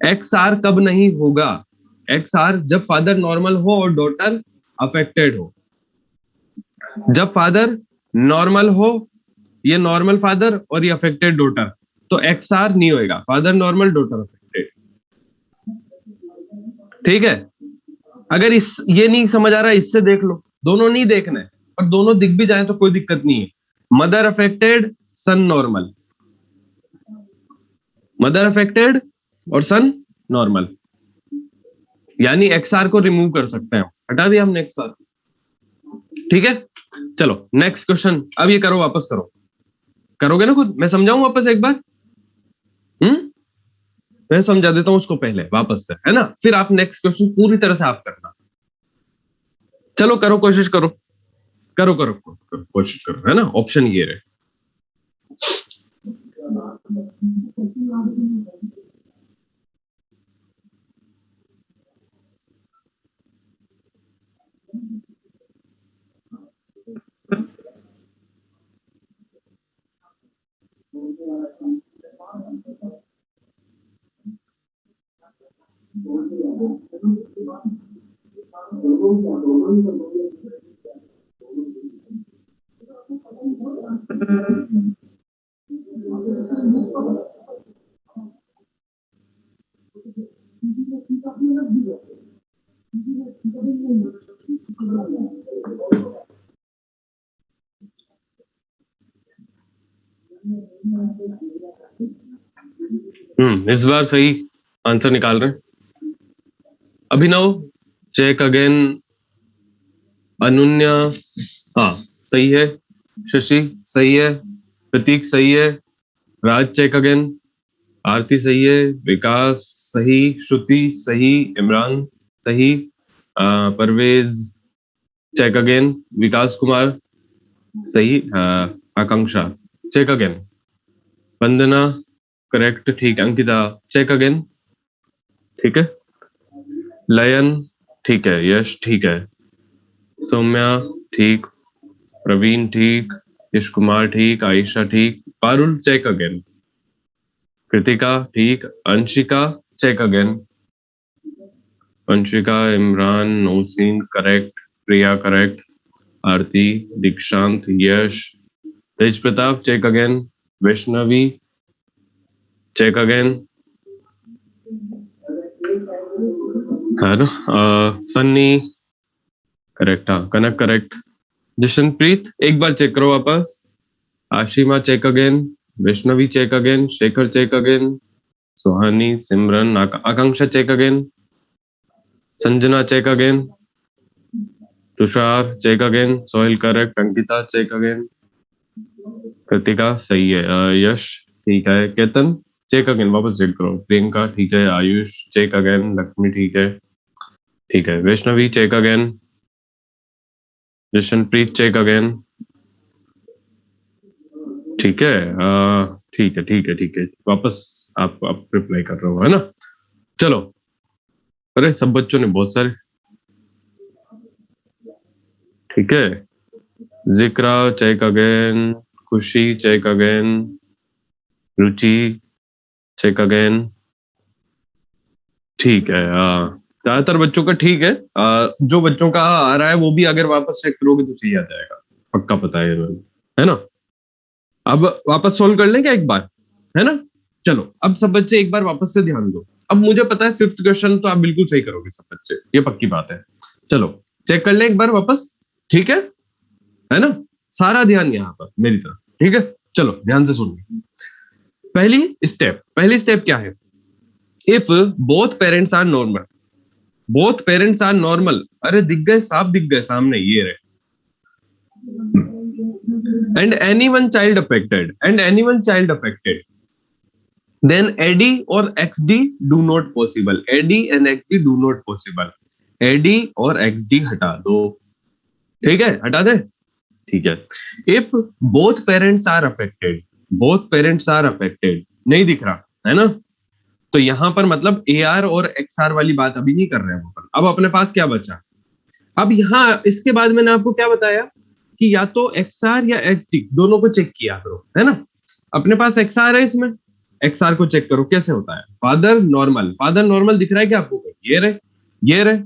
एक्स आर कब नहीं होगा? एक्स आर जब फादर नॉर्मल हो और डॉटर अफेक्टेड हो। जब फादर नॉर्मल हो, ये नॉर्मल फादर और ये अफेक्टेड डॉटर, तो एक्स आर नहीं होएगा, फादर नॉर्मल डॉटर अफेक्टेड, ठीक है? अगर इस ये नहीं समझ आ रहा, इससे देख लो, दोनों नहीं देखना है, और दोनों दिख भी जाए तो कोई दिक्कत नहीं है। मदर अफेक्टेड, सन नॉर्मल, मदर अफेक्टेड और सन नॉर्मल, यानी एक्सआर को रिमूव कर सकते हैं, हटा दिया हमने एक्सआर, ठीक है? चलो नेक्स्ट क्वेश्चन, अब ये करो, वापस करो। करोगे ना खुद? मैं समझाऊं वापस एक बार? हम्म, मैं समझा देता हूं उसको पहले वापस से, है ना? फिर आप नेक्स्ट क्वेश्चन पूरी तरह से आप करना। चलो करो, कोशिश करो, करो करो, करो कोशिश करो, है ना? ऑप्शन ये रहे। इस बार सही आंसर निकाल रहे हैं। अभिनव, चेक अगेन। अनुन्या, हाँ सही है। शशि सही है। प्रतीक सही है। राज चेक अगेन। आरती सही है। विकास सही। श्रुति सही। इमरान सही। Parvez check again. विकास कुमार सही। Akanksha check again. Vandana correct, ठीक है। अंकिता चेक अगेन, ठीक है। लयन ठीक है। यश ठीक है। सौम्या ठीक। प्रवीण ठीक। यश कुमार ठीक। आयशा ठीक। Parul check again. कृतिका ठीक। Anshika check again. Anshika, Imran, Nausheen correct. Priya correct. Aarti, Dikshant, Yash, Tej Pratap check again. Vaishnavi check again, है ना। सन्नी करेक्ट, हाँ। कनक करेक्ट। जशनप्रीत एक बार चेक करो वापस। Ashima check again. Vaishnavi check again. Shekhar check again. Suhani, Simran, Akanksha check again. Sanjana check again. Tushar check again. Sohail correct. Ankita check again. Kritika सही है। यश ठीक है। केतन चेक अगेन, वापस चेक करो। प्रियंका ठीक है। Ayush check again. लक्ष्मी ठीक है, ठीक है। Vaishnavi check again. Jashanpreet check again, ठीक है। ठीक है, ठीक है, ठीक है। वापस आप रिप्लाई कर रहे हो, है ना। चलो। अरे सब बच्चों ने बहुत सारे, ठीक है। Zikra check again. Khushi check again. Ruchi check again, ठीक है। ज्यादातर बच्चों का ठीक है। जो बच्चों का आ रहा है वो भी अगर वापस चेक करोगे तो सही आ जाएगा, पक्का पता है इन्होंने, है ना। अब वापस सोल्व कर लें क्या एक बार, है ना। चलो अब सब बच्चे एक बार वापस से ध्यान दो। अब मुझे पता है फिफ्थ क्वेश्चन तो आप बिल्कुल सही करोगे सब बच्चे, ये पक्की बात है। चलो चेक कर लें एक बार वापस, ठीक है ना। सारा ध्यान यहाँ पर मेरी तरफ, ठीक है। चलो ध्यान से सुनिए। पहली स्टेप क्या है। If both parents are normal, both parents are normal, अरे दिख गए, साफ दिख गए सामने, ये रहे। And any one child affected, then AD और XD do not possible, AD and XD do not possible, AD और XD हटा दो, ठीक है। हटा दे, ठीक है। If both parents are affected नहीं दिख रहा, है ना। तो यहां पर मतलब AR और XR वाली बात अभी नहीं कर रहे हैं अपन। अब अपने पास क्या बचा। अब यहाँ इसके बाद मैंने आपको क्या बताया कि या तो XR या XD दोनों को चेक किया करो, है ना। अपने पास XR है, इसमें XR को चेक करो कैसे होता है। फादर नॉर्मल दिख रहा है क्या आपको, ये रहे।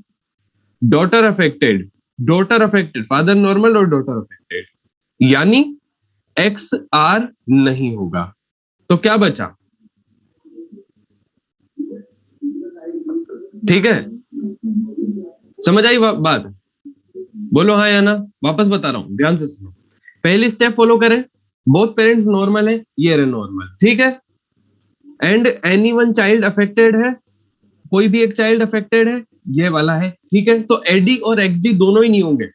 डॉटर अफेक्टेड फादर नॉर्मल और डॉटर अफेक्टेड, यानी XR नहीं होगा। तो क्या बचा, ठीक है। समझ आई बात, बोलो हाँ या ना। वापस बता रहा हूं, ध्यान से सुनो। पहली स्टेप फॉलो करें। बोथ पेरेंट्स नॉर्मल है, ये रहे नॉर्मल, ठीक है। And any one child affected है, कोई भी एक चाइल्ड अफेक्टेड है, ये वाला है, ठीक है। तो एडी और एक्सडी दोनों ही नहीं होंगे,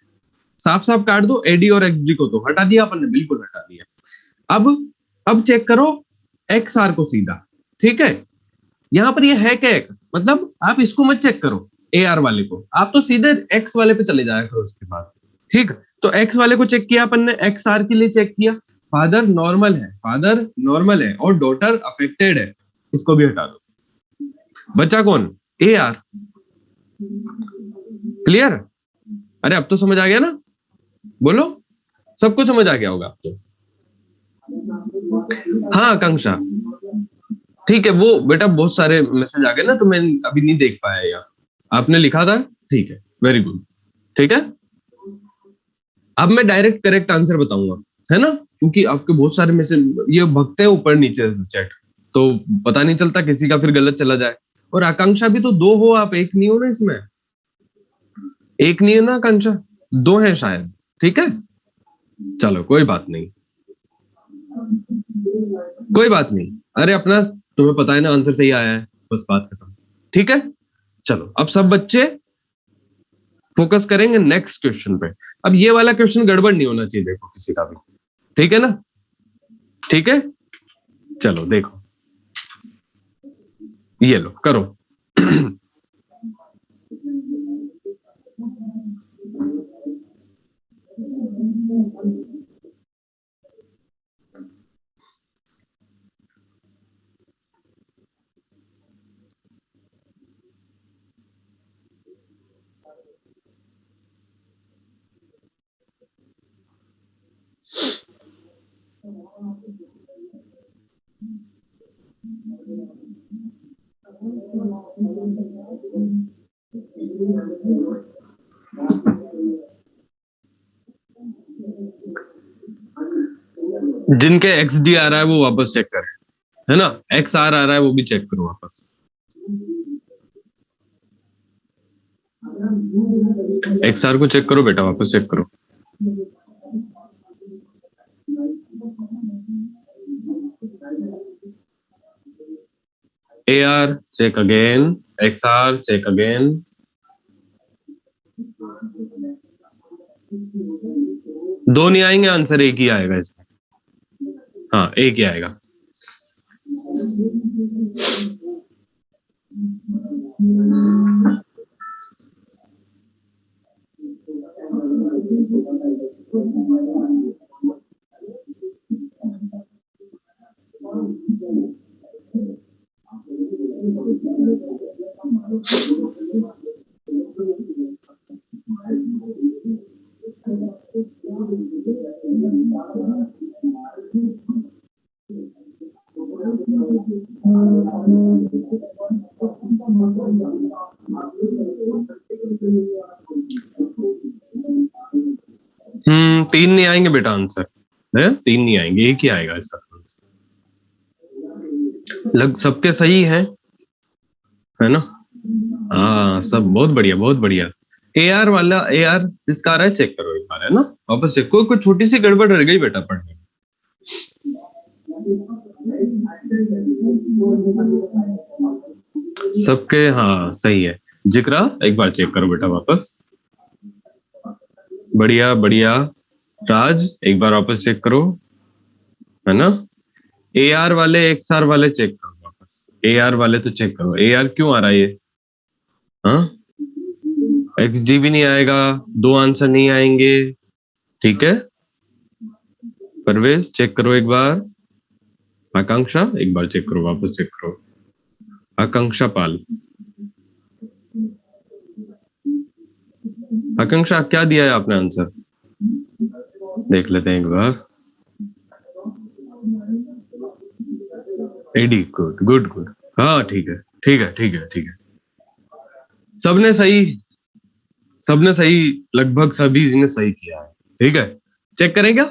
साफ साफ काट दो एडी और एक्सडी को, तो हटा दिया अपन ने, बिल्कुल हटा दिया। अब अब चेक करो XR को सीधा, ठीक है। यहां पर ये है क्या एक, मतलब आप इसको मत चेक करो AR वाले को, आप तो सीधे X वाले पे चले जाया करो उसके बाद, ठीक। तो X वाले को चेक किया अपन ने, XR के लिए चेक किया। फादर नॉर्मल है और डॉटर अफेक्टेड है, इसको भी हटा दो। बचा कौन, AR। क्लियर, अरे अब तो समझ आ गया ना, बोलो। सबको समझ आ गया होगा अब तो। हाँ आकांक्षा, ठीक है। वो बेटा बहुत सारे मैसेज आ गए ना, तो मैं अभी नहीं देख पाया यार। आपने लिखा था, ठीक है, वेरी गुड। ठीक है। अब मैं डायरेक्ट करेक्ट आंसर बताऊंगा, है ना, क्योंकि आपके बहुत सारे में से ये भगते हैं ऊपर नीचे चैट, तो पता नहीं चलता, किसी का फिर गलत चला जाए। और आकांक्षा भी तो दो हो, आप एक नहीं हो ना इसमें, एक नहीं है ना आकांक्षा, दो है शायद। ठीक है, चलो कोई बात नहीं, कोई बात नहीं। अरे अपना, तुम्हें पता है ना आंसर सही आया है, बस बात खत्म। ठीक है, चलो अब सब बच्चे फोकस करेंगे नेक्स्ट क्वेश्चन पे। अब ये वाला क्वेश्चन गड़बड़ नहीं होना चाहिए, देखो किसी का भी, ठीक है ना, ठीक है। चलो देखो, ये लो करो। जिनके एक्स डी आ रहा है वो वापस चेक करें, है ना, एक्स आर आ रहा है वो भी चेक करो वापस। एक्स आर को चेक करो बेटा, वापस चेक करो। A R check again, X R check again. दो नहीं आएंगे, आंसर एक ही आएगा इसमें, हाँ एक ही आएगा। तीन नहीं आएंगे बेटा आंसर, है तीन नहीं आएंगे, एक ही आएगा इसका आंसर। लग सबके सही है ना, हाँ सब बहुत बढ़िया, बहुत बढ़िया। ए आर वाला, ए आर जिसका आ रहा है चेक करो एक बार, है ना, वापस चेक। कोई कोई छोटी सी गड़बड़ रह गई बेटा पढ़ने में। सबके हाँ सही है। जिक्रा एक बार चेक करो बेटा वापस, बढ़िया बढ़िया। राज एक बार वापस चेक करो, है ना। ए आर वाले, एक्स आर वाले चेक करो वापस, ए आर वाले तो चेक करो, ए आर क्यों आ रहा है ये, हाँ। एक्स डी भी नहीं आएगा, दो आंसर नहीं आएंगे, ठीक है। परवेज चेक करो एक बार, आकांक्षा एक बार चेक करो, वापस चेक करो। आकांक्षा पाल, आकांक्षा क्या दिया है आपने आंसर, देख लेते हैं एक बार। एडी, गुड गुड गुड, हाँ ठीक है ठीक है ठीक है ठीक है। सबने सही, सबने सही, लगभग सभी ने सही किया है, ठीक है। चेक करें क्या,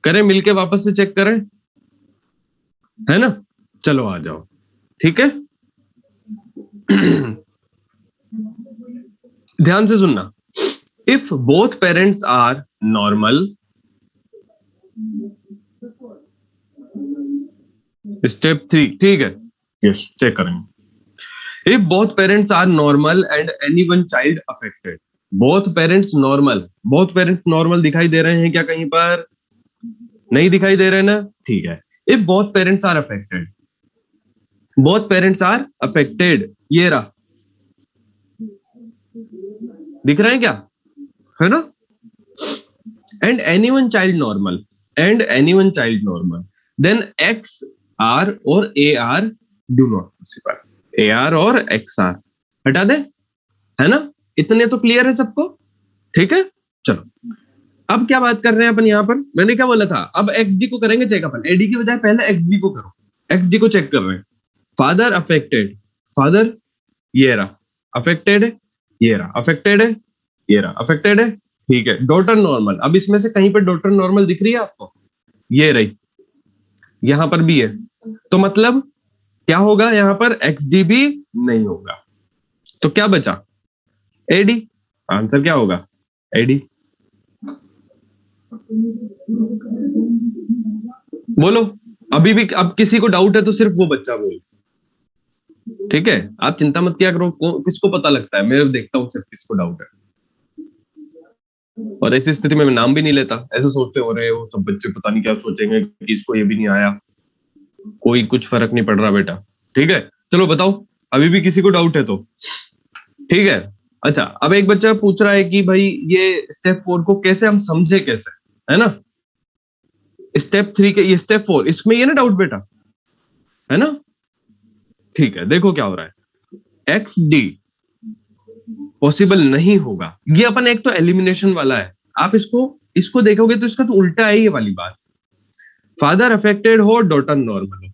करें मिलके वापस से चेक करें, है ना। चलो आ जाओ, ठीक है। ध्यान से सुनना, if both parents are normal, step 3, ठीक है, यस चेक करेंगे। If both parents are normal and any one child affected, both parents normal, both parents normal दिखाई दे रहे हैं क्या कहीं पर, नहीं दिखाई दे रहे ना, ठीक है। If both parents are affected, both parents are affected, ये रहा, दिख रहे हैं क्या, है ना। And any one child normal, and any one child normal, then X R और A R do not possible, A R और एक्स आर हटा दे, है ना। इतने तो क्लियर है सबको, ठीक है। चलो अब क्या बात कर रहे हैं अपन यहाँ पर, मैंने क्या बोला था, अब एक्स डी को करेंगे चेक अपन, एडी की बजाय पहले एक्स डी को करो, एक्स डी को चेक कर रहे हैं। फादर अफेक्टेड, फादर ये रहा अफेक्टेड, ये रहा अफेक्टेड है, ये रहा अफेक्टेड है, ठीक है। डॉटर नॉर्मल, अब इसमें से कहीं पे डॉटर नॉर्मल दिख रही है आपको? ये रही, यहां पर भी है। तो मतलब क्या होगा यहां पर? एक्सडी भी नहीं होगा। तो क्या बचा? एडी। आंसर क्या होगा? एडी। बोलो। अभी भी अब किसी को डाउट है तो सिर्फ वो बच्चा बोल। ठीक है, आप चिंता मत किया करो, किसको पता लगता है, मैं देखता हूँ सिर्फ किसको डाउट है। और ऐसी स्थिति में मैं नाम भी नहीं लेता, ऐसे सोचते हो रहे वो सब बच्चे पता नहीं क्या सोचेंगे कि इसको ये भी नहीं आया। कोई कुछ फर्क नहीं पड़ रहा बेटा। ठीक है, चलो बताओ, अभी भी किसी को डाउट है तो। ठीक है। अच्छा, अब एक बच्चा पूछ रहा है कि भाई ये स्टेप 4 को कैसे हम समझे, कैसे, है ना? स्टेप 3 के ये स्टेप 4, इसमें ये ना डाउट बेटा, है ना? ठीक है, देखो क्या हो रहा है। एक्स डी पॉसिबल नहीं होगा। ये अपन एक तो एलिमिनेशन वाला है, आप इसको इसको देखोगे तो इसका तो उल्टा है ये वाली बात। फादर अफेक्टेड हो, डॉटर नॉर्मल हो।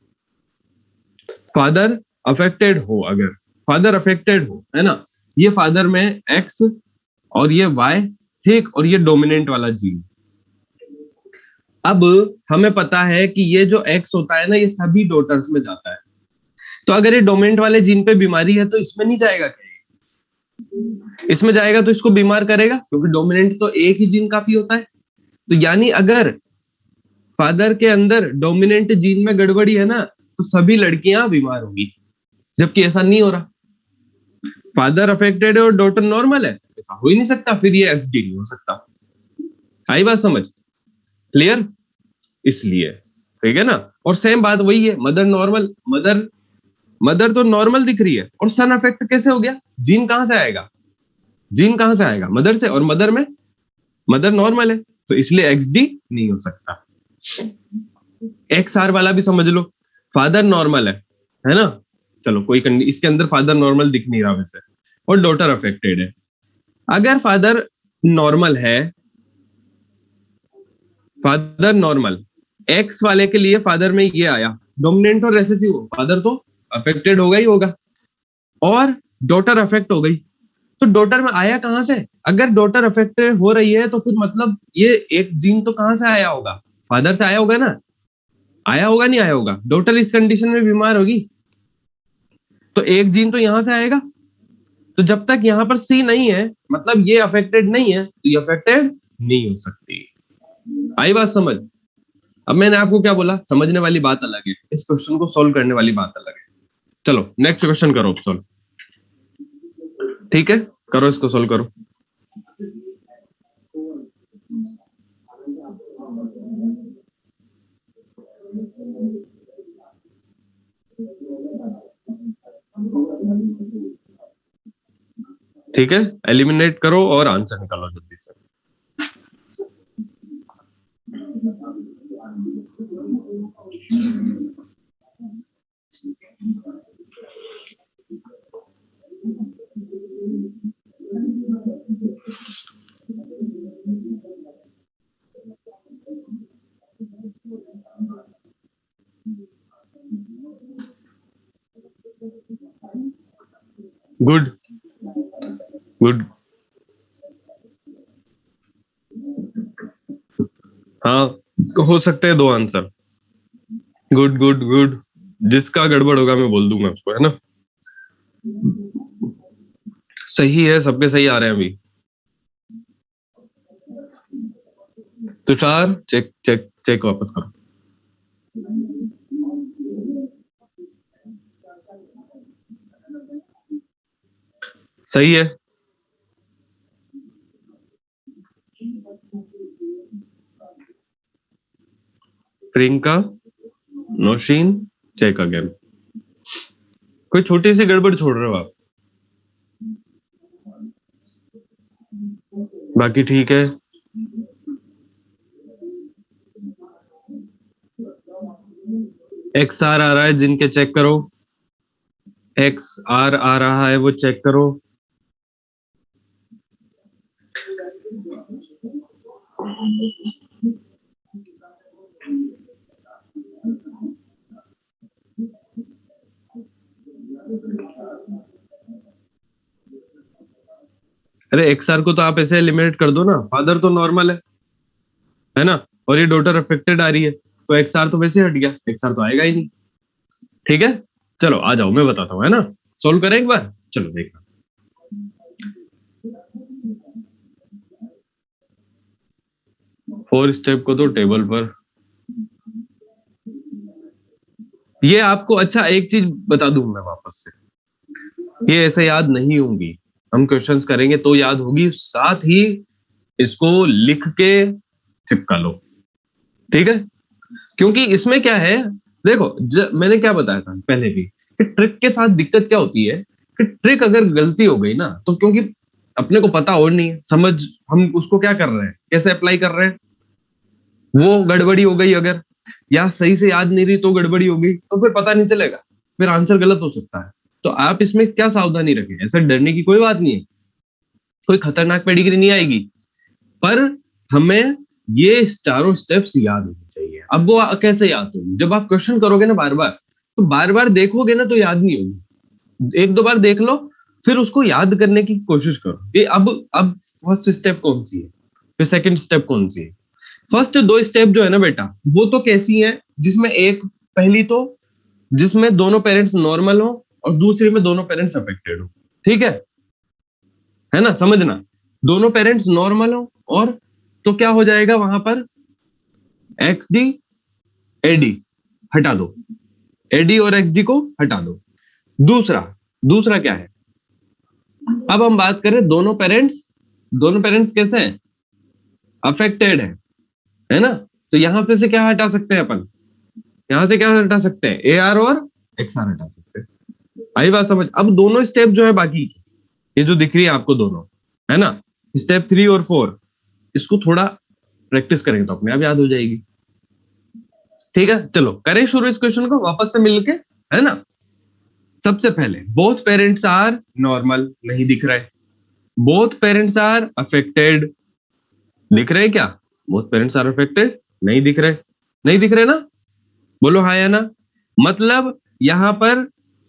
फादर अफेक्टेड हो, अगर फादर अफेक्टेड हो, है ना, ये फादर में एक्स और ये वाई, ठीक, और ये डोमिनेंट वाला जीन। अब हमें पता है कि ये जो एक्स होता है ना, ये सभी डॉटर्स में जाता है। तो अगर ये डोमिनेंट वाले जीन पे बीमारी है तो इसमें नहीं जाएगा क्या? इसमें जाएगा तो इसको बीमार करेगा, क्योंकि डोमिनेंट तो एक ही जीन काफी होता है। तो यानी अगर फादर के अंदर डोमिनेंट जीन में गड़बड़ी है ना, तो सभी लड़कियां बीमार होगी, जबकि ऐसा नहीं हो रहा। फादर अफेक्टेड है और डॉटर नॉर्मल है, ऐसा हो ही नहीं सकता, फिर ये एफडी नहीं हो सकता। आई बात समझ? क्लियर? इसलिए, ठीक है ना। और सेम बात वही है, मदर नॉर्मल, मदर मदर तो नॉर्मल दिख रही है, और सन अफेक्ट कैसे हो गया? जीन कहां से आएगा? जीन कहां से आएगा? मदर से, और मदर में मदर नॉर्मल है, तो इसलिए एक्सडी नहीं हो सकता। एक्स आर वाला भी समझ लो, फादर नॉर्मल है ना? चलो कोई इसके अंदर फादर नॉर्मल दिख नहीं रहा वैसे, और डॉटर अफेक्टेड है। अगर फादर नॉर्मल है, फादर नॉर्मल, एक्स वाले के लिए फादर में ये आया डोमिनेंट और रेसेसिव, फादर तो अफेक्टेड होगा ही होगा, और डॉटर अफेक्ट हो गई। तो डॉटर में आया कहां से? अगर डॉटर अफेक्टेड हो रही है तो फिर मतलब ये एक जीन तो कहां से आया होगा? फादर से आया होगा ना? आया होगा नहीं आया होगा? डॉटर इस कंडीशन में बीमार होगी, तो एक जीन तो यहां से आएगा। तो जब तक यहां पर सी नहीं है, मतलब ये अफेक्टेड नहीं है, तो ये अफेक्टेड नहीं हो सकती। आई बात समझ? अब मैंने आपको क्या बोला, समझने वाली बात अलग है, इस क्वेश्चन को सोल्व करने वाली बात अलग है। चलो नेक्स्ट क्वेश्चन करो सोल्व। ठीक है, करो इसको सोल्व करो। ठीक है, एलिमिनेट करो और आंसर निकालो जल्दी से। Good good. हाँ, हो सकते हैं दो आंसर। Good good good. जिसका गड़बड़ होगा मैं बोल दूंगा उसको, है ना? सही है, सबके सही आ रहे हैं अभी। तुषार चेक चेक चेक वापस करो। सही है। Priyanka, Nausheen, check again. कोई छोटी सी गड़बड़ छोड़ रहे हो आप, बाकी ठीक है। एक्स आर आ रहा है, जिनके चेक करो। एक्स आर आ रहा है, वो चेक करो। अरे XR को तो आप ऐसे एलिमिनेट कर दो ना, फादर तो नॉर्मल है ना, और ये डॉटर अफेक्टेड आ रही है, तो XR तो वैसे हट गया, XR तो आएगा ही नहीं। ठीक है, चलो आ जाओ, मैं बताता हूँ, है ना, सोल्व करें एक बार, चलो देखना। 4 स्टेप को तो टेबल पर, ये आपको, अच्छा एक चीज बता दूं मैं वापस से, ये ऐसे याद नहीं होंगी, हम क्वेश्चंस करेंगे तो याद होगी, साथ ही इसको लिख के चिपका लो, ठीक है, क्योंकि इसमें क्या है, देखो मैंने क्या बताया था पहले भी, कि ट्रिक के साथ दिक्कत क्या होती है, कि ट्रिक अगर गलती हो गई ना, तो क्योंकि अपने को पता और नहीं है, समझ, हम उसको क्या कर रहे हैं, कैसे अप्लाई कर रहे हैं, वो गड़बड़ी हो गई अगर, या सही से याद नहीं रही तो गड़बड़ी हो गई, तो फिर पता नहीं चलेगा, फिर आंसर गलत हो सकता है। तो आप इसमें क्या सावधानी रखें, ऐसे डरने की कोई बात नहीं है, कोई खतरनाक पेडिग्री नहीं आएगी, पर हमें ये चारों स्टेप्स याद होने चाहिए। अब वो कैसे याद होगी, जब आप क्वेश्चन करोगे ना बार बार, तो बार बार देखोगे ना तो याद नहीं होगी, एक दो बार देख लो, फिर उसको याद करने की कोशिश करो, ये अब फर्स्ट स्टेप कौन सी है, फिर सेकंड स्टेप कौन सी है। फर्स्ट दो स्टेप जो है ना बेटा, वो तो कैसी है, जिसमें एक, पहली तो जिसमें दोनों पेरेंट्स नॉर्मल हो, और दूसरी में दोनों पेरेंट्स अफेक्टेड हो, ठीक है ना, समझना, दोनों पेरेंट्स नॉर्मल हो, और तो क्या हो जाएगा वहां पर, एक्स डी एडी हटा दो, एडी और एक्स डी को हटा दो। दूसरा, दूसरा क्या है, अब हम बात करें दोनों पेरेंट्स कैसे हैं, अफेक्टेड है ना, तो यहां पे से क्या हटा सकते हैं अपन, यहां से क्या हटा सकते हैं, ए आर और एक्स आर हटा सकते हैं। आई बात समझ, अब दोनों स्टेप जो है बाकी, ये जो दिख रही है आपको दोनों, है ना, स्टेप 3 और 4, इसको थोड़ा प्रैक्टिस करेंगे तो अपने आप याद हो जाएगी। ठीक है, चलो करें शुरू इस क्वेश्चन को वापस से मिलके, है ना। सबसे पहले बोथ पेरेंट्स आर नॉर्मल, नहीं दिख रहा है, बोथ पेरेंट्स आर अफेक्टेड, दिख रहे हैं क्या, बोथ पेरेंट्स आर अफेक्टेड, नहीं दिख रहे, नहीं दिख रहे ना, बोलो हाँ या ना, मतलब यहां पर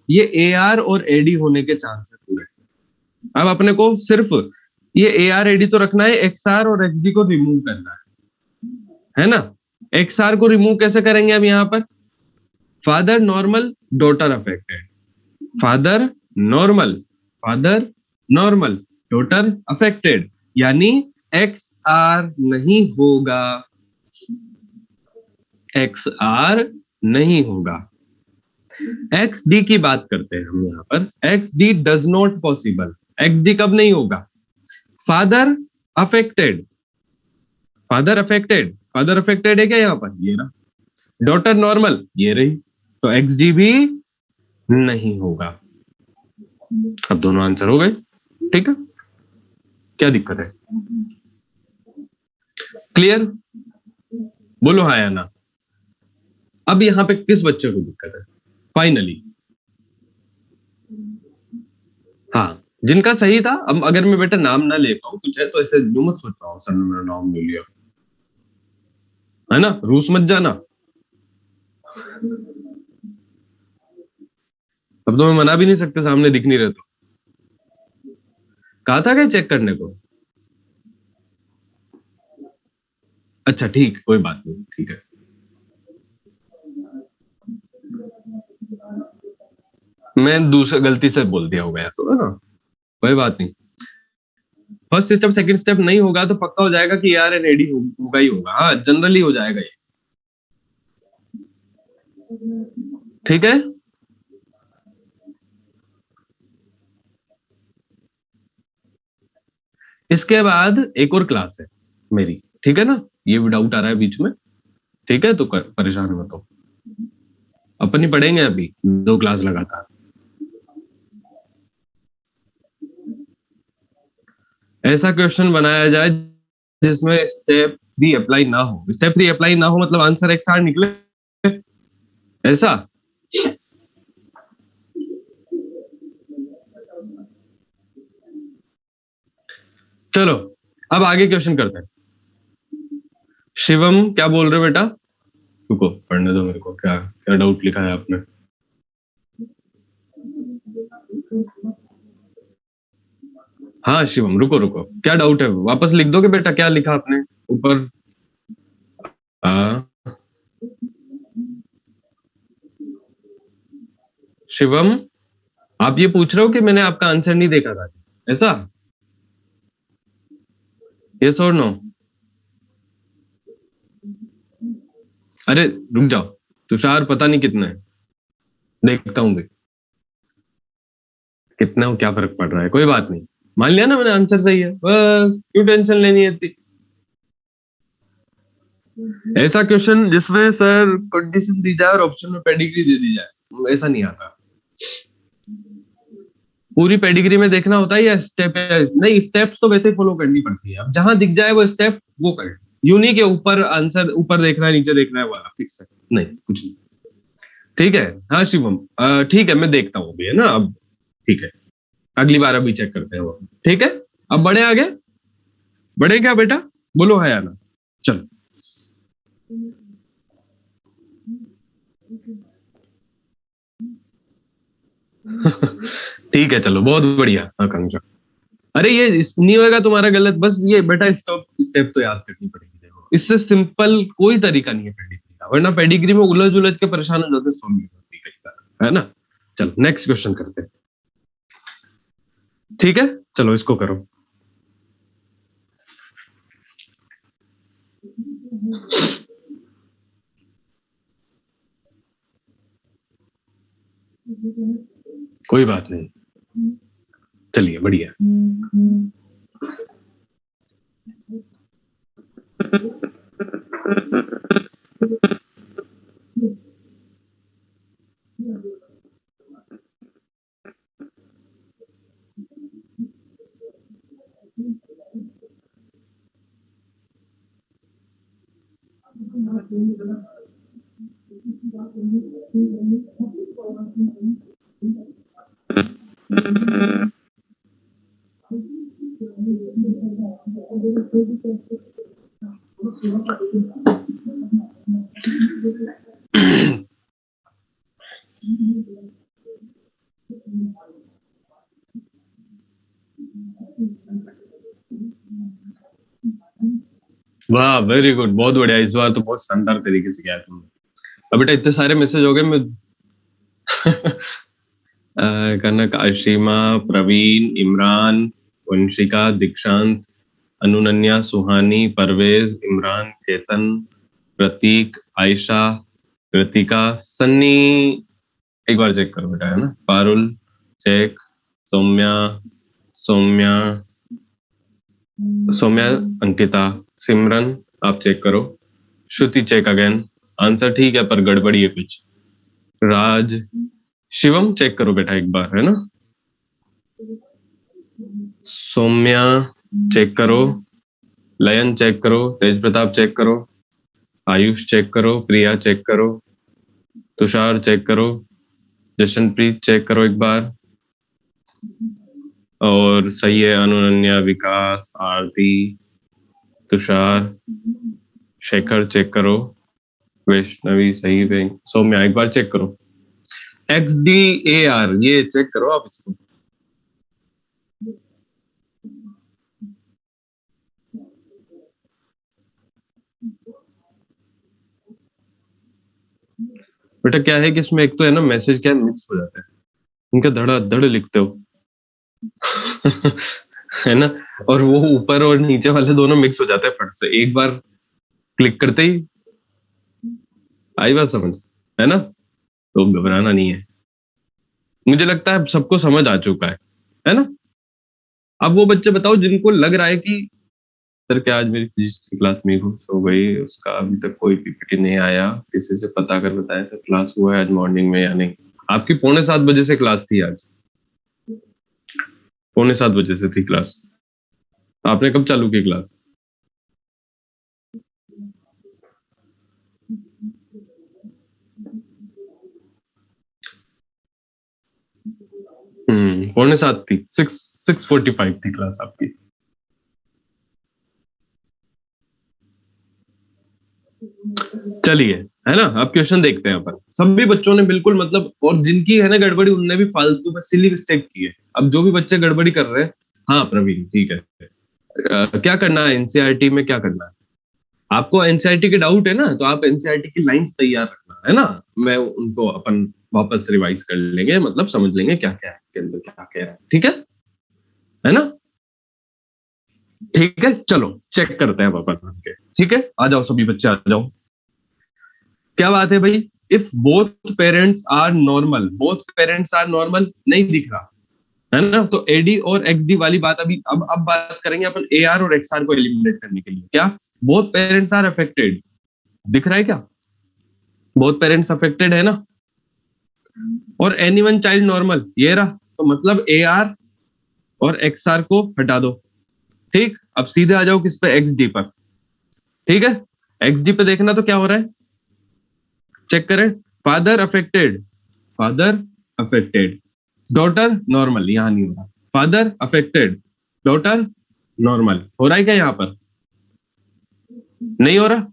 ये ए आर और एडी होने के चांस है पूरे। अब अपने को सिर्फ ये ए आर एडी तो रखना है, एक्स आर और एक्स डी को रिमूव करना है ना। एक्स आर को रिमूव कैसे करेंगे अब यहां पर, father normal daughter affected, father normal, father normal daughter affected, यानी एक्स आर नहीं होगा, एक्स आर नहीं होगा। एक्स डी की बात करते हैं हम यहां पर, x D does not possible, x D कब नहीं होगा, father affected, father affected, father affected है क्या यहां पर, ये रहा, डॉटर नॉर्मल ये रही, तो एक्स डी भी नहीं होगा। अब दोनों आंसर हो गए, ठीक है, क्या दिक्कत है, क्लियर, बोलो हाँ या ना। अब यहां पे किस बच्चे को दिक्कत है, फाइनली, हाँ, जिनका सही था, अब अगर मैं बेटा नाम ना ले पाऊं कुछ है तो ऐसे यूं मत सोच रहा हूं सर ने मेरा नाम ले लिया, है ना, रूस मत जाना, अब तो मैं मना भी नहीं सकते, सामने दिख नहीं रहे तो, कहा था क्या चेक करने को, अच्छा ठीक, कोई बात नहीं, ठीक है, मैं दूसरे गलती से बोल दिया होगा या तो, है ना, कोई बात नहीं। फर्स्ट स्टेप सेकंड स्टेप नहीं होगा तो पक्का हो जाएगा कि यार एन एडी होगा ही होगा, हाँ जनरली हो जाएगा ये, ठीक है। इसके बाद एक और क्लास है मेरी, ठीक है ना, ये भी डाउट आ रहा है बीच में, ठीक है, तो परेशान मत हो, अपन ही पढ़ेंगे अभी 2 क्लास लगातार। ऐसा क्वेश्चन बनाया जाए जिसमें स्टेप 3 अप्लाई ना हो, स्टेप 3 अप्लाई ना हो मतलब आंसर एक्स आर निकले, ऐसा। चलो अब आगे क्वेश्चन करते हैं। शिवम क्या बोल रहे हो बेटा, रुको पढ़ने दो मेरे को, क्या क्या डाउट लिखा है आपने, हाँ शिवम, रुको रुको, क्या डाउट है, वापस लिख दोगे बेटा, क्या लिखा आपने ऊपर? हाँ शिवम, आप ये पूछ रहे हो कि मैंने आपका आंसर नहीं देखा था, ऐसा? यस और नो? अरे रुक जाओ, तुषार पता नहीं कितना है, देखता हूँ भी कितना हो, क्या फर्क पड़ रहा है, कोई बात नहीं। मान लिया ना मैंने आंसर सही है, बस क्यों टेंशन लेनी है इतनी? ऐसा क्वेश्चन जिसमें सर कंडीशन दी जाए और ऑप्शन में पेडिग्री दे दी जाए, ऐसा नहीं आता। पूरी पेडिग्री में देखना होता है या स्टेप है? नहीं, स्टेप्स तो वैसे ही फॉलो करनी पड़ती है, अब जहां दिख जाए वो स्टेप वो कर। यूनिक है, ऊपर आंसर ऊपर देखना है नीचे देखना है वाला फिक्स है, नहीं कुछ नहीं। ठीक है। हाँ शिवम, ठीक है, मैं देखता हूँ अभी, है ना अब। ठीक है, अगली बार अभी चेक करते हैं वो। ठीक है, अब बढ़े आगे। बढ़े क्या बेटा, बोलो है या ना? चलो। ठीक है, चलो, बहुत बढ़िया आकांक्षा। अरे ये नहीं होएगा तुम्हारा गलत, बस ये बेटा स्टॉप स्टेप तो याद करनी पड़ेगी, देखो इससे सिंपल कोई तरीका नहीं है पेडिग्री का, वरना पेडिग्री में उलझ उलझ के परेशान हो जाते, सॉल्व नहीं होती कई बार, है ना? चलो नेक्स्ट क्वेश्चन करते हैं। ठीक है, चलो इसको करो। कोई बात नहीं, चलिए बढ़िया। वाह, वेरी गुड, बहुत बढ़िया, इस बार तो बहुत शानदार तरीके से किया तुमने। अब बेटा इतने सारे मैसेज हो गए, मैं कनक, आशिमा, प्रवीण, इमरान, वंशिका, दीक्षांत, अनुनन्या, सुहानी, परवेज, इमरान, चेतन, प्रतीक, आयशा, कृतिका, सन्नी। एक बार चेक करो बेटा, है ना? पारुल चेक, सौम्या, सौम्या, सौम्या, अंकिता, सिमरन, आप चेक करो, श्रुति चेक अगेन, आंसर ठीक है पर गड़बड़ी है कुछ, राज, शिवम चेक करो बेटा एक बार, है ना? सौम्या चेक करो, लयन चेक करो, तेज प्रताप चेक करो, आयुष चेक करो, प्रिया चेक करो, तुषार चेक करो, जशनप्रीत चेक करो एक बार, और सही है अनुनन्या, विकास, आरती, तुषार, शेखर चेक करो, वैष्णवी सही है, सौम्या एक बार चेक करो, XDAR ये चेक करो आप इसको। बेटा क्या है कि इसमें एक तो है ना, मैसेज क्या मिक्स हो जाता है, उनके धड़ा धड़ लिखते हो। है ना? और वो ऊपर और नीचे वाले दोनों मिक्स हो जाते हैं फट से, एक बार क्लिक करते ही। आई बात समझ, है ना? तो घबराना नहीं है, मुझे लगता है अब सबको समझ आ चुका है ना? अब वो बच्चे बताओ जिनको लग रहा है कि सर क्या आज मेरी फिजिक्स की क्लास में घुस हो गई, उसका अभी तक कोई PPT नहीं आया, किसी से पता कर बताएं सर क्लास हुआ है आज मॉर्निंग में या नहीं। आपकी 6:45 से क्लास थी आज, 6:45 से थी क्लास। आपने कब चालू की क्लास? 6:45 थी, 6:45 थी क्लास आपकी। चलिए, है ना? अब क्वेश्चन देखते हैं अपन, सभी बच्चों ने बिल्कुल मतलब, और जिनकी है ना गड़बड़ी, उनने भी फालतू में सिली मिस्टेक की है। अब जो भी बच्चे गड़बड़ी कर रहे हैं, हाँ प्रवीण, ठीक है। क्या करना है एनसीईआरटी में, क्या करना है आपको? एनसीईआरटी के डाउट है ना, तो आप एनसीईआरटी की लाइंस तैयार रखना है ना। मैं उनको अपन वापस रिवाइज कर लेंगे, मतलब समझ लेंगे क्या क्या है इसके अंदर, क्या कह रहा है, ठीक है ना? ठीक है, चलो चेक करते हैं अब अपन के। ठीक है, आ जाओ सभी बच्चे, आ जाओ। क्या बात है भाई? If both parents are normal, both parents are normal नहीं दिख रहा है ना, तो एडी और एक्सडी वाली बात अभी, अब बात करेंगे अपन ए आर और एक्स आर को एलिमिनेट करने के लिए। क्या बोथ पेरेंट्स आर अफेक्टेड दिख रहा है क्या? बोथ पेरेंट्स अफेक्टेड है ना? और एनी वन चाइल्ड नॉर्मल ये रहा, तो मतलब ए आर और एक्स आर को हटा दो। ठीक, अब सीधे आ जाओ किस पे, एक्स डी पर। ठीक है, एक्स डी पे देखना तो क्या हो रहा है, चेक करें। Father affected, father affected, daughter normal, यहां नहीं हो रहा। फादर अफेक्टेड, डॉटर नॉर्मल, हो रहा है क्या यहां पर? नहीं हो रहा।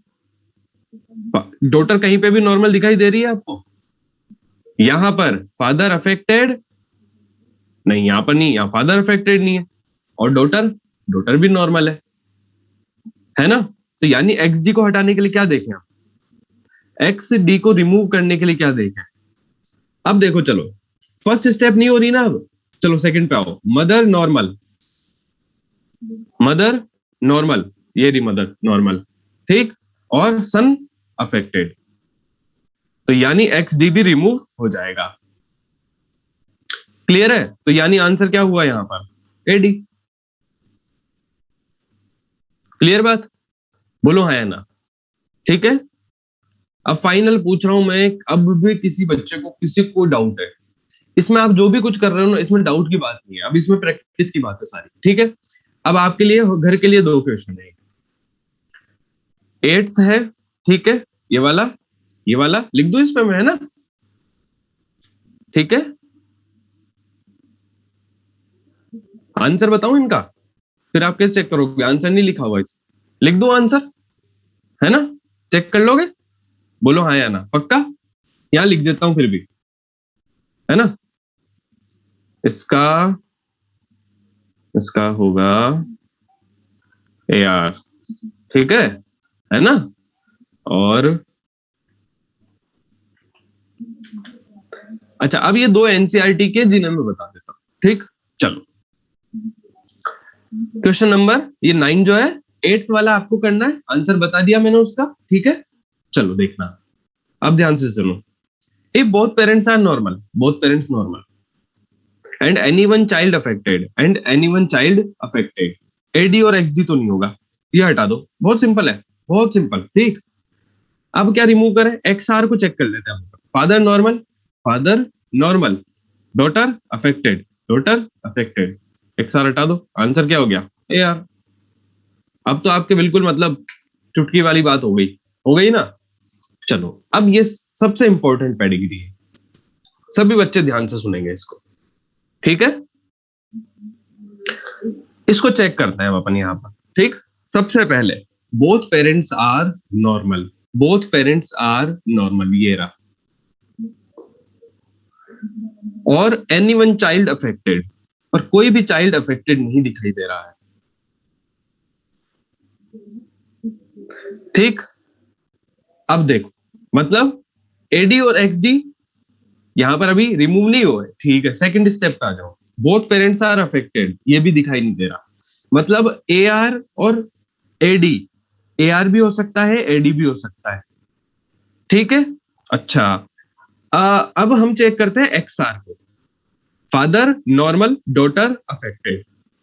डॉटर कहीं पे भी नॉर्मल दिखाई दे रही है आपको? यहां पर फादर अफेक्टेड नहीं, यहां पर नहीं, यहां फादर अफेक्टेड नहीं है। और डॉटर, डॉटर भी नॉर्मल है ना? तो यानी एक्स डी को हटाने के लिए क्या देखें आप, एक्स डी को रिमूव करने के लिए क्या देखें? अब देखो चलो, फर्स्ट स्टेप नहीं हो रही ना अब, चलो सेकंड पे आओ। मदर नॉर्मल, मदर नॉर्मल, ये रही मदर नॉर्मल, ठीक। और सन अफेक्टेड, तो यानी एक्स डी भी रिमूव हो जाएगा। क्लियर है? तो यानी आंसर क्या हुआ यहां पर, एडी। क्लियर बात? बोलो हाँ या ना। ठीक है, अब फाइनल पूछ रहा हूं मैं, अब भी किसी बच्चे को, किसी को डाउट है इसमें, आप जो भी कुछ कर रहे हो ना, इसमें डाउट की बात नहीं है, अब इसमें प्रैक्टिस की बात है सारी। ठीक है, अब आपके लिए घर के लिए दो क्वेश्चन है। एट्थ है, ठीक है, ये वाला लिख दो इसमें मैं, है ना? ठीक है, आंसर बताऊं इनका, फिर आप कैसे चेक करोगे, आंसर नहीं लिखा हुआ इस, लिख दो आंसर, है ना? चेक कर लोगे? बोलो हाँ या ना, पक्का? यहां लिख देता हूं फिर भी, है ना? इसका, इसका होगा ए आर, ठीक है ना? और अच्छा, अब ये दो एनसीईआरटी के जिन्हें मैं बता देता हूं, ठीक। चलो, क्वेश्चन नंबर ये 9 जो है, एट्थ वाला आपको करना है, आंसर बता दिया मैंने उसका, ठीक है। चलो देखना, अब ध्यान से सुनो। If both parents are normal, both parents normal, and any one child affected, and any one child affected, AD और एक्सडी तो नहीं होगा, ये हटा दो, बहुत सिंपल है, बहुत सिंपल, ठीक। अब क्या रिमूव करें, एक्स आर को चेक कर लेते हैं। Father normal, father normal, daughter affected, daughter affected, X R हटा दो, आंसर क्या हो गया, ए आर। अब तो आपके बिल्कुल मतलब चुटकी वाली बात हो गई ना? चलो, अब ये सबसे इंपॉर्टेंट पेडिग्री है, सभी बच्चे ध्यान से सुनेंगे इसको, ठीक है। इसको चेक करते हैं हम अपन यहां पर, ठीक। सबसे पहले, both parents are normal, both parents are normal, ये रहा। और एनी वन चाइल्ड अफेक्टेड, और कोई भी चाइल्ड अफेक्टेड नहीं दिखाई दे रहा है, ठीक। अब देखो, मतलब एडी और एक्सडी यहां पर अभी रिमूव नहीं हुए, ठीक है। सेकंड स्टेप पे आ जाओ, बोथ पेरेंट्स आर अफेक्टेड, ये भी दिखाई नहीं दे रहा, मतलब ए आर और एडी, ए आर भी हो सकता है, एडी भी हो सकता है, ठीक है। अच्छा, अब हम चेक करते हैं एक्स आर को। Father normal, daughter affected,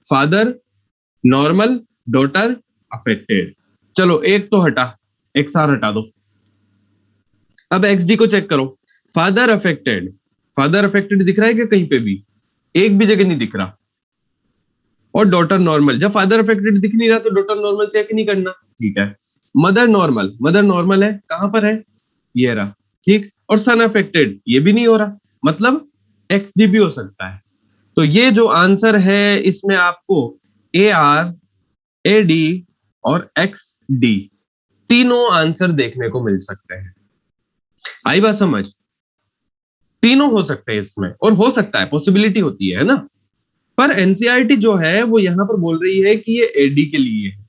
father normal, daughter affected, चलो एक तो हटा, एक्स आर हटा दो। अब एक्स डी को चेक करो, फादर अफेक्टेड, फादर अफेक्टेड दिख रहा है क्या कहीं पे भी? एक भी जगह नहीं दिख रहा। और डॉटर नॉर्मल, जब फादर अफेक्टेड दिख नहीं रहा तो डॉटर नॉर्मल चेक नहीं करना, ठीक है। मदर नॉर्मल, मदर नॉर्मल है, कहां पर है, ये रहा, ठीक। और सन अफेक्टेड, ये भी नहीं हो रहा, मतलब एक्स डी भी हो सकता है। तो ये जो आंसर है इसमें आपको ए आर, ए डी और एक्स डी तीनों आंसर देखने को मिल सकते हैं। आई बात समझ? तीनों हो सकते हैं इसमें, और हो सकता है, पॉसिबिलिटी होती है ना? पर एनसीईआरटी जो है वो यहां पर बोल रही है कि ये एडी के लिए है,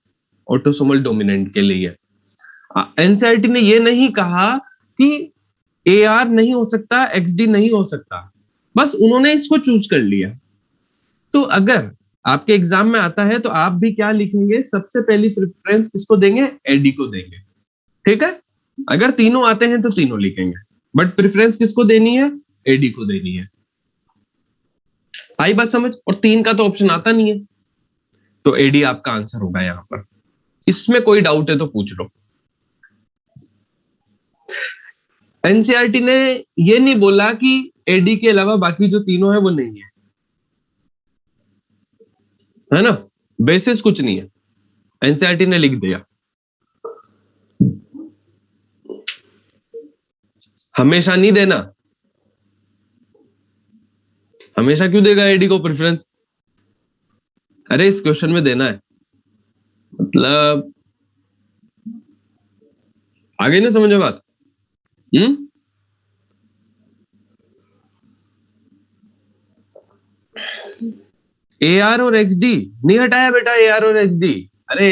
ऑटोसोमल डोमिनेंट के लिए। एनसीईआरटी ने ये नहीं कहा कि एआर नहीं हो सकता, एक्सडी नहीं हो सकता, बस उन्होंने इसको चूज कर लिया। तो अगर आपके एग्जाम में आता है तो आप भी क्या लिखेंगे, सबसे पहली प्रेफरेंस किसको देंगे, एडी को देंगे। ठीक है, अगर तीनों आते हैं तो तीनों लिखेंगे, बट प्रेफरेंस किसको देनी है, एडी को देनी है। आई बात समझ? और 3 का तो ऑप्शन आता नहीं है, तो एडी आपका आंसर होगा यहां पर। इसमें कोई डाउट है तो पूछ लो। एनसीईआरटी ने ये नहीं बोला कि एडी के अलावा बाकी जो तीनों है वो नहीं है ना, बेसिस कुछ नहीं है, एनसीईआरटी ने लिख दिया। हमेशा नहीं देना, हमेशा क्यों देगा एडी को प्रेफरेंस? अरे इस क्वेश्चन में देना है, मतलब आगे ना समझो बात। हम्म, एआर और एक्सडी नहीं हटाया बेटा, एआर और एक्सडी। अरे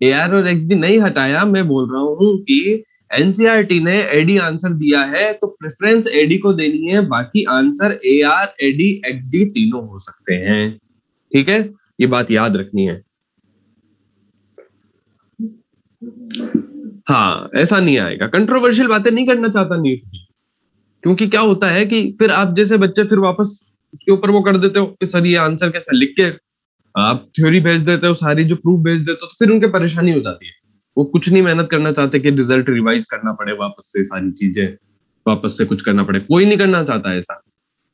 एआर और एक्सडी नहीं हटाया, मैं बोल रहा हूं कि एनसीईआरटी ने एडी आंसर दिया है तो प्रेफरेंस एडी को देनी है, बाकी आंसर एआर एडी एक्सडी तीनों हो सकते हैं। ठीक है, ये बात याद रखनी है। हाँ, ऐसा नहीं आएगा, कंट्रोवर्शियल बातें नहीं करना चाहता नीट भी, क्योंकि क्या होता है कि फिर आप जैसे बच्चे फिर वापस उसके ऊपर वो कर देते हो कि सर ये आंसर कैसे लिख के आप थ्योरी भेज देते हो, सारी जो प्रूफ भेज देते हो, तो फिर उनके परेशानी हो जाती है। वो कुछ नहीं मेहनत करना चाहते कि रिजल्ट रिवाइज करना पड़े, वापस से सारी चीजें वापस से कुछ करना पड़े, कोई नहीं करना चाहता ऐसा।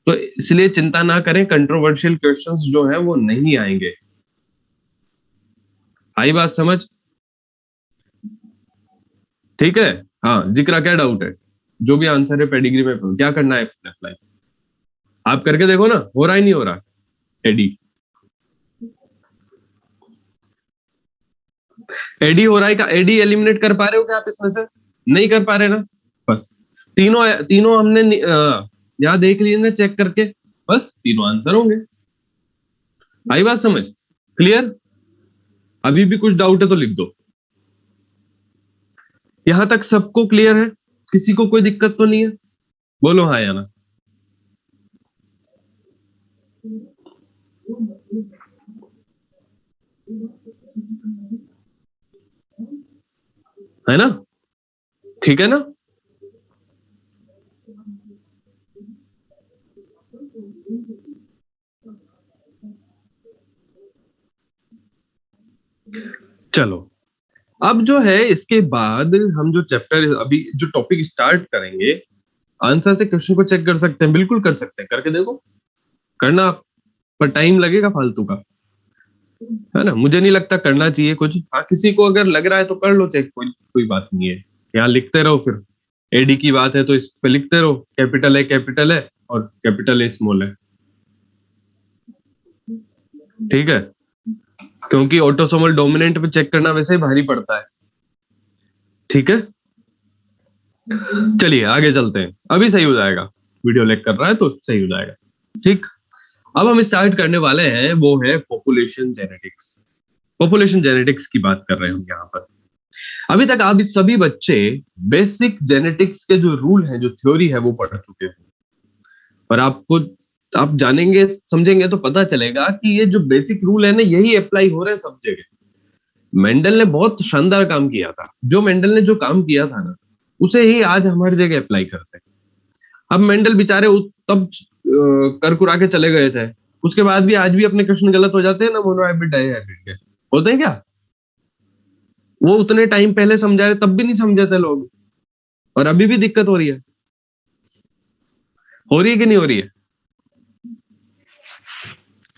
तो इसलिए चिंता ना करें, कंट्रोवर्शियल क्वेश्चंस जो है वो नहीं आएंगे। आई बात समझ? ठीक है। हाँ, जिक्र क्या डाउट है, जो भी आंसर है पेडिग्री में क्या करना है अप्लाई, आप करके देखो ना, हो रहा ही नहीं हो रहा एडी, एडी हो रहा है, का एडी एलिमिनेट कर पा रहे हो क्या आप इसमें से? नहीं कर पा रहे ना, बस तीनों तीनों हमने यहाँ देख लिए ना चेक करके, बस तीनों आंसर होंगे। आई बात समझ? क्लियर? अभी भी कुछ डाउट है तो लिख दो। यहां तक सबको क्लियर है, किसी को कोई दिक्कत तो नहीं है? बोलो हाँ या ना। है ना, ठीक है ना? चलो, अब जो है इसके बाद हम जो चैप्टर अभी जो टॉपिक स्टार्ट करेंगे, आंसर से क्वेश्चन को चेक कर सकते हैं, बिल्कुल कर सकते हैं, करके देखो। करना आप, पर टाइम लगेगा फालतू का, है ना, मुझे नहीं लगता करना चाहिए कुछ। हाँ, किसी को अगर लग रहा है तो कर लो चेक, कोई कोई बात नहीं है। यहाँ लिखते रहो, फिर एडी की बात है तो इस पे लिखते रहो, कैपिटल है और कैपिटल ए स्मॉल है। ठीक है, क्योंकि ऑटोसोमल डोमिनेंट पे चेक करना वैसे ही भारी पड़ता है। ठीक है, चलिए आगे चलते हैं, अभी सही हो जाएगा, वीडियो लैग कर रहा है तो सही हो जाएगा। ठीक, अब हम स्टार्ट करने वाले हैं, वो है पॉपुलेशन जेनेटिक्स। पॉपुलेशन जेनेटिक्स की बात कर रहे हैं हम यहाँ पर। अभी तक आप इस सभी बच्चे बेसिक जेनेटिक्स के जो रूल हैं, जो थ्योरी है वो पढ़ चुके हैं, और आपको आप जानेंगे समझेंगे तो पता चलेगा कि ये जो बेसिक रूल है ना, यही अप्लाई हो रहे हैं सब जगह। मेंडल ने बहुत शानदार काम किया था, जो मेंडल ने जो काम किया था ना, उसे ही आज हम हर जगह अप्लाई करते हैं। अब मेंडल बेचारे तब कर कुरा के चले गए थे, उसके बाद भी आज भी अपने क्वेश्चन गलत हो जाते हैं ना, मोनोहाइब्रिड डाइहाइब्रिड के होते हैं क्या? वो उतने टाइम पहले समझा रहे तब भी नहीं समझे थे लोग, और अभी भी दिक्कत हो रही है कि नहीं हो रही है?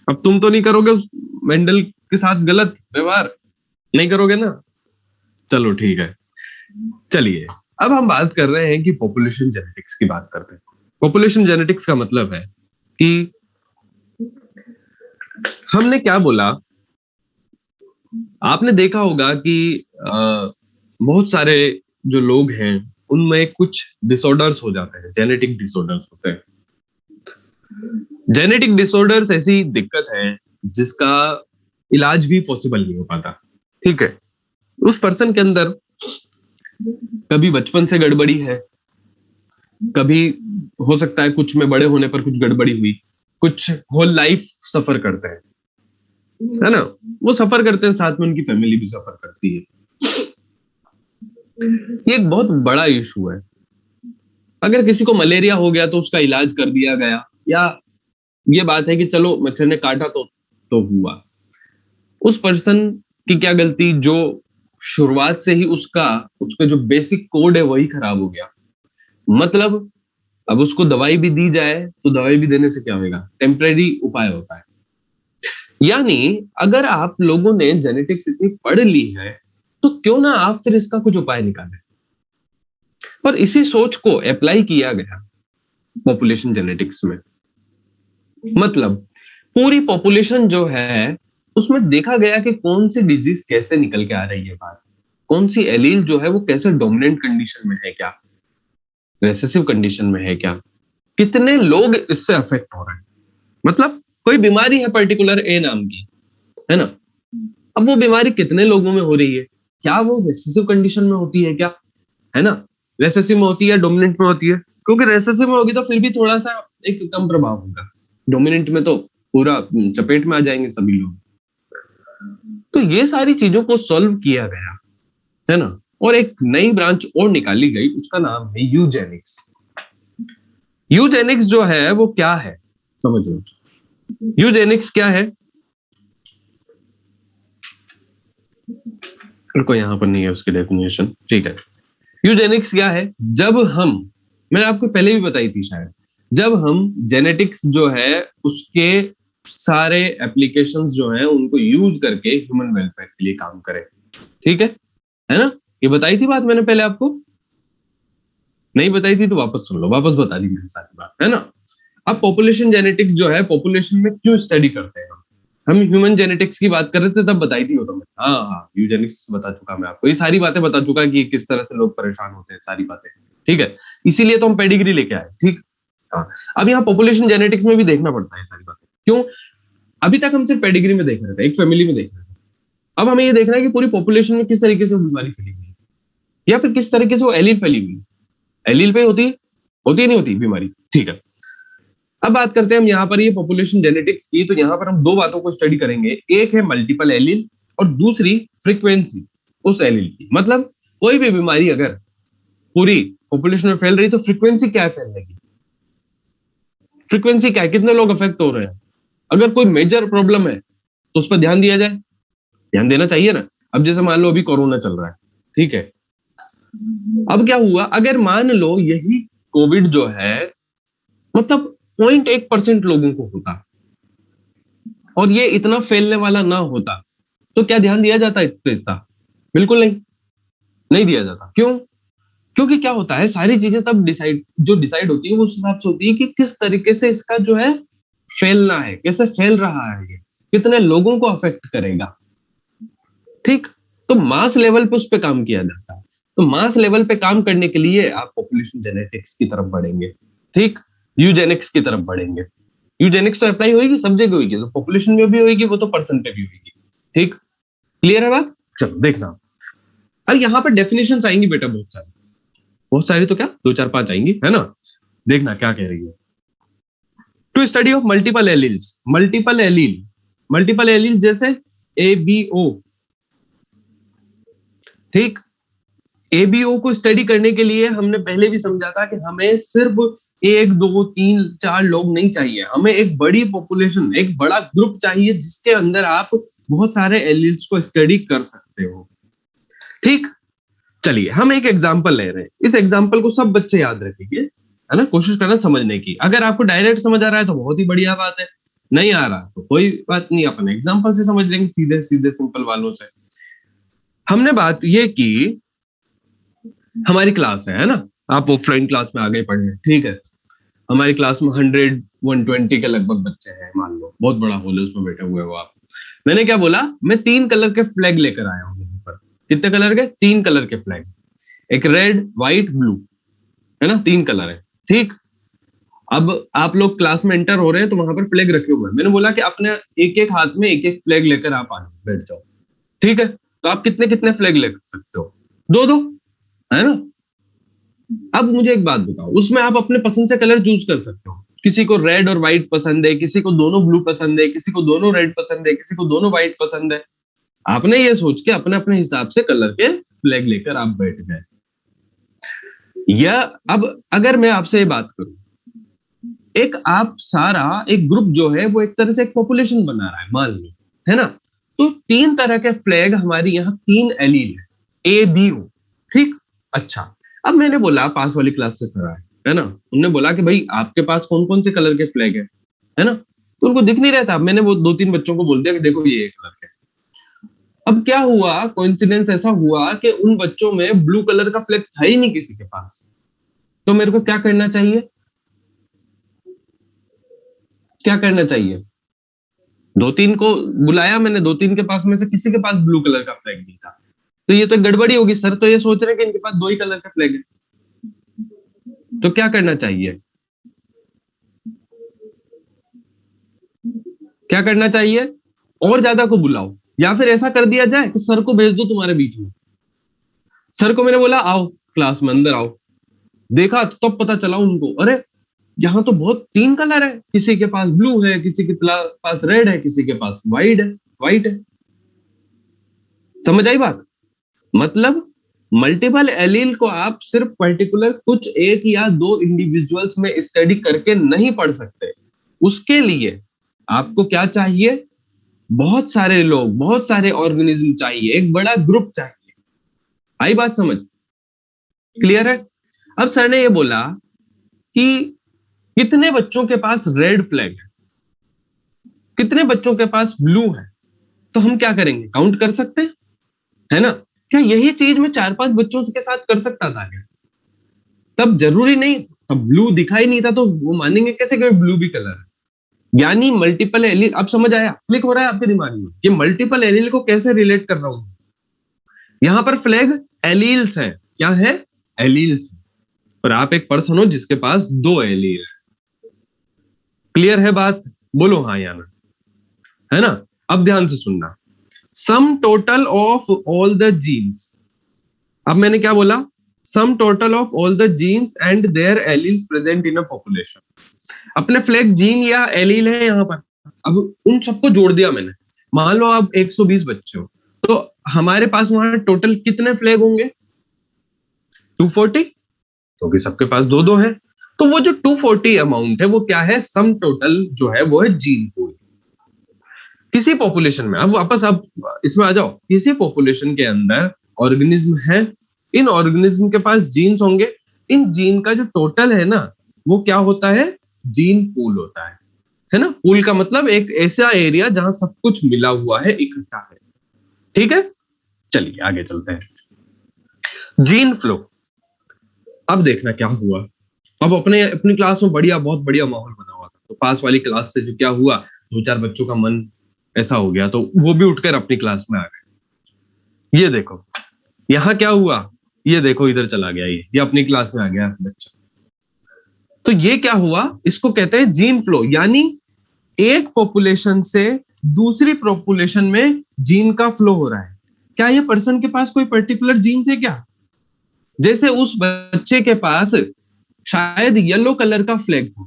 अब तुम तो नहीं करोगे उस मेंडल के साथ गलत व्यवहार, नहीं करोगे ना? चलो ठीक है, चलिए अब हम बात कर रहे हैं कि पॉपुलेशन जेनेटिक्स की बात करते हैं। पॉपुलेशन जेनेटिक्स का मतलब है कि हमने क्या बोला, आपने देखा होगा कि बहुत सारे जो लोग हैं उनमें कुछ डिसऑर्डर्स हो जाते हैं, जेनेटिक डिसऑर्डर्स होते हैं। जेनेटिक डिसऑर्डर्स ऐसी दिक्कत है जिसका इलाज भी पॉसिबल नहीं हो पाता। ठीक है, उस पर्सन के अंदर कभी बचपन से गड़बड़ी है, कभी हो सकता है कुछ में बड़े होने पर कुछ गड़बड़ी हुई, कुछ होल लाइफ सफर करते हैं, है ना। वो सफर करते हैं, साथ में उनकी फैमिली भी सफर करती है। ये एक बहुत बड़ा इशू है। अगर किसी को मलेरिया हो गया तो उसका इलाज कर दिया गया, या ये बात है कि चलो मच्छर ने काटा तो हुआ, उस पर्सन की क्या गलती जो शुरुआत से ही उसका उसका जो बेसिक कोड है वही खराब हो गया। मतलब अब उसको दवाई भी दी जाए तो दवाई भी देने से क्या होगा, टेम्परेरी उपाय होता है। यानी अगर आप लोगों ने जेनेटिक्स इतनी पढ़ ली है तो क्यों ना आप फिर इसका कुछ उपाय निकालें। और इसी सोच को अप्लाई किया गया पॉपुलेशन जेनेटिक्स में। मतलब पूरी पॉपुलेशन जो है उसमें देखा गया कि कौन सी डिजीज कैसे निकल के आ रही है बाहर, कौन सी एलील जो है वो कैसे डोमिनेंट कंडीशन में है, क्या रिसेसिव कंडीशन में है, क्या कितने लोग इससे अफेक्ट हो रहे हैं। मतलब कोई बीमारी है पर्टिकुलर ए नाम की, है ना। अब वो बीमारी कितने लोगों में हो रही है, क्या वो रिसेसिव कंडीशन में होती है क्या, है ना, रेसेसिव में होती है, डोमिनेंट में होती है। क्योंकि रेसेसिव में होगी तो फिर भी थोड़ा सा एक कम प्रभाव होगा, डोमिनेंट में तो पूरा चपेट में आ जाएंगे सभी लोग। तो ये सारी चीजों को सॉल्व किया गया, है ना। और एक नई ब्रांच और निकाली गई, उसका नाम है यूजेनिक्स। यूजेनिक्स जो है वो क्या है, समझ लो। यूजेनिक्स क्या है, को यहां पर नहीं है उसकी डेफिनेशन, ठीक है। यूजेनिक्स क्या है, जब हम, मैंने आपको पहले भी बताई थी शायद, जब हम जेनेटिक्स जो है उसके सारे एप्लीकेशंस जो हैं उनको यूज करके ह्यूमन वेलफेयर के लिए काम करें। ठीक है ना। ये बताई थी बात मैंने पहले आपको, नहीं बताई थी तो वापस सुन लो, वापस बता दी मैंने सारी बात, है ना। अब पॉपुलेशन जेनेटिक्स जो है, पॉपुलेशन में क्यों स्टडी करते हैं हम ह्यूमन जेनेटिक्स की बात कर रहे थे तब बताई थी वो तो मैं, हाँ हाँ यूजेनिक्स बता चुका मैं आपको, ये सारी बातें बता चुका कि किस तरह से लोग परेशान होते हैं, सारी बातें। ठीक है, इसीलिए तो हम पेडिग्री लेके आए, ठीक। हाँ, अब यहाँ पॉपुलेशन जेनेटिक्स में भी देखना पड़ता है सारी बातें, क्यों। अभी तक हम सिर्फ पेडिग्री में देख रहे थे, एक फैमिली में देख रहे थे। अब हमें ये देखना है कि पूरी पॉपुलेशन में किस तरीके से वो बीमारी फैली हुई है, या फिर किस तरीके से वो एलील फैली हुई है। एलील पे होती नहीं होती बीमारी, ठीक है। अब बात करते हैं हम यहाँ पर ये पॉपुलेशन जेनेटिक्स की, तो यहाँ पर हम दो बातों को स्टडी करेंगे, एक है मल्टीपल एलील और दूसरी फ्रीक्वेंसी उस एलील की। मतलब कोई भी बीमारी अगर पूरी पॉपुलेशन में फैल रही तो फ्रीक्वेंसी क्या है फैलने की, फ्रीक्वेंसी क्या है, कितने लोग अफेक्ट हो रहे हैं। अगर कोई मेजर प्रॉब्लम है तो उस पर ध्यान दिया जाए, ध्यान देना चाहिए ना। अब जैसे मान लो अभी कोरोना चल रहा है, ठीक है। अब क्या हुआ, अगर मान लो यही कोविड जो है मतलब 0.1% लोगों को होता और ये इतना फैलने वाला ना होता, तो क्या ध्यान दिया जाता इतना? बिल्कुल नहीं, नहीं दिया जाता। क्यों? क्योंकि क्या होता है, सारी चीजें तब डिसाइड होती है वो उस हिसाब से होती है कि किस तरीके से इसका जो है फैलना है, कैसे फैल रहा है, ये कितने लोगों को अफेक्ट करेगा। ठीक, तो मास लेवल पे उस पर काम किया जाता है। तो मास लेवल पे काम करने के लिए आप पॉपुलेशन जेनेटिक्स की तरफ बढ़ेंगे, ठीक, यूजेनिक्स की तरफ बढ़ेंगे। यूजेनिक्स तो अप्लाई होगी सब जगह होगी, तो पॉपुलेशन में भी होगी, वो तो पर्सन पे भी होगी। ठीक, क्लियर है बात। चलो देखना, अब यहाँ पर डेफिनेशन आएंगी बेटा बहुत सारी, बहुत सारी तो क्या दो चार पांच आएंगी, है ना। देखना क्या कह रही है। To study of multiple alleles, multiple allele जैसे ABO, ठीक। ABO को स्टडी करने के लिए हमने पहले भी समझा था कि हमें सिर्फ एक दो तीन चार लोग नहीं चाहिए, हमें एक बड़ी पॉपुलेशन, एक बड़ा ग्रुप चाहिए जिसके अंदर आप बहुत सारे एलील्स को स्टडी कर सकते हो। ठीक, चलिए हम एक एग्जांपल ले रहे हैं, इस एग्जांपल को सब बच्चे याद रखेंगे, है ना, कोशिश करना समझने की। अगर आपको डायरेक्ट समझ आ रहा है तो बहुत ही बढ़िया बात है, नहीं आ रहा तो कोई बात नहीं, अपन एग्जांपल से समझ लेंगे, सीधे सीधे सिंपल वालों से। हमने बात ये की, हमारी क्लास है ना, आप ऑफलाइन क्लास में आ गए पढ़ने, ठीक है। हमारी क्लास में 100-120 के लगभग बच्चे हैं, मान लो बहुत बड़ा हॉल है, उसमें बैठे हुए हो आप। मैंने क्या बोला, मैं 3 कलर के फ्लैग लेकर आया हूं यहाँ पर। कितने कलर के? 3 कलर के फ्लैग, एक रेड व्हाइट ब्लू, है ना, 3 कलर है, ठीक। अब आप लोग क्लास में एंटर हो रहे हैं तो वहां पर फ्लैग रखे हुए हैं, मैंने बोला कि अपने एक एक हाथ में एक एक फ्लैग लेकर आप आ बैठ जाओ, ठीक है? तो आप कितने कितने फ्लैग ले सकते हो? दो दो, है ना? अब मुझे एक बात बताओ, उसमें आप अपने पसंद से कलर चूज कर सकते हो। किसी को रेड और व्हाइट पसंद है, किसी को दोनों ब्लू पसंद है, किसी को दोनों रेड पसंद है, किसी को दोनों व्हाइट पसंद है। आपने ये सोच के अपने अपने हिसाब से कलर के फ्लैग लेकर आप बैठ गए। या अब अगर मैं आपसे ये बात करूं, एक आप सारा एक ग्रुप जो है वो एक तरह से एक पॉपुलेशन बना रहा है, मान लो, है ना? तो तीन तरह के फ्लैग हमारी यहाँ, तीन एलील है, ए बी ओ, ठीक? अच्छा, अब मैंने बोला पास वाली क्लास से सर आए, है ना? उन्होंने बोला कि भाई आपके पास कौन कौन से कलर के फ्लैग है ना? तो उनको दिख नहीं रहा था, मैंने वो दो तीन बच्चों को बोल दिया कि देखो ये कलर है। अब क्या हुआ, कोइंसिडेंस ऐसा हुआ कि उन बच्चों में ब्लू कलर का फ्लैग था ही नहीं किसी के पास। तो मेरे को क्या करना चाहिए? क्या करना चाहिए? दो तीन को बुलाया मैंने, दो तीन के पास में से किसी के पास ब्लू कलर का फ्लैग नहीं था। तो ये तो गड़बड़ी होगी, सर तो ये सोच रहे हैं कि इनके पास दो ही कलर का फ्लैग है। तो क्या करना चाहिए? क्या करना चाहिए? और ज्यादा को बुलाओ, या फिर ऐसा कर दिया जाए कि सर को भेज दो तुम्हारे बीच में। सर को मैंने बोला आओ क्लास में अंदर आओ, देखा तो तब पता चला उनको, अरे यहाँ तो बहुत तीन कलर है, किसी के पास ब्लू है, किसी के पास रेड है, किसी के पास व्हाइट है। समझ आई बात? मतलब मल्टीपल एलील को आप सिर्फ पर्टिकुलर कुछ एक या दो इंडिविजुअल्स में स्टडी करके नहीं पढ़ सकते। उसके लिए आपको क्या चाहिए? बहुत सारे लोग, बहुत सारे ऑर्गेनिज्म चाहिए, एक बड़ा ग्रुप चाहिए। आई बात समझ? क्लियर है? अब सर ने ये बोला कि कितने बच्चों के पास रेड फ्लैग है, कितने बच्चों के पास ब्लू है। तो हम क्या करेंगे, काउंट कर सकते हैं, है ना? क्या यही चीज मैं चार पांच बच्चों के साथ कर सकता था क्या? तब जरूरी नहीं, तब ब्लू दिखाई नहीं था तो वो मानेंगे कैसे कि ब्लू भी कलर है? यानी मल्टीपल एलील, अब समझ आया, क्लिक हो रहा है आपके दिमाग में कि मल्टीपल एलील को कैसे रिलेट कर रहा हूं? यहां पर फ्लैग एलील्स है, क्या है? एलील्स। और आप एक पर्सन हो जिसके पास दो एलील है। क्लियर है बात? बोलो हाँ या ना, है ना? अब ध्यान से सुनना, sum total of all the genes. अब मैंने क्या बोला? Sum total of all the genes and their alleles present in a population. अपने फ्लैग जीन या एलील है यहाँ पर, अब उन सबको जोड़ दिया मैंने। मान लो आप 120 बच्चे हो, तो हमारे पास वहां टोटल कितने फ्लैग होंगे? 240, क्योंकि सबके पास दो दो है। तो वो जो 240 अमाउंट है वो क्या है? सम टोटल जो है वो है जीन पूल। किसी पॉपुलेशन में, अब वापस आप इसमें आ जाओ, किसी पॉपुलेशन के अंदर ऑर्गेनिज्म है, इन ऑर्गेनिज्म के पास जीन्स होंगे, इन जीन का जो टोटल है ना वो क्या होता है? जीन पूल होता है ना? पूल का मतलब एक ऐसा एरिया जहां सब कुछ मिला हुआ है, इकट्ठा है। ठीक है, चलिए आगे चलते हैं। Gene flow. अब देखना क्या हुआ। अब अपने अपनी क्लास में बढ़िया, बहुत बढ़िया माहौल बना हुआ था, तो पास वाली क्लास से जो क्या हुआ, दो चार बच्चों का मन ऐसा हो गया तो वो भी उठकर अपनी क्लास में आ गए। ये देखो यहाँ क्या हुआ, ये देखो इधर चला गया, ये अपनी क्लास में आ गया बच्चा। तो ये क्या हुआ, इसको कहते हैं जीन फ्लो। यानी एक पॉपुलेशन से दूसरी पॉपुलेशन में जीन का फ्लो हो रहा है। क्या ये पर्सन के पास कोई पर्टिकुलर जीन थे क्या? जैसे उस बच्चे के पास शायद येलो कलर का फ्लैग था,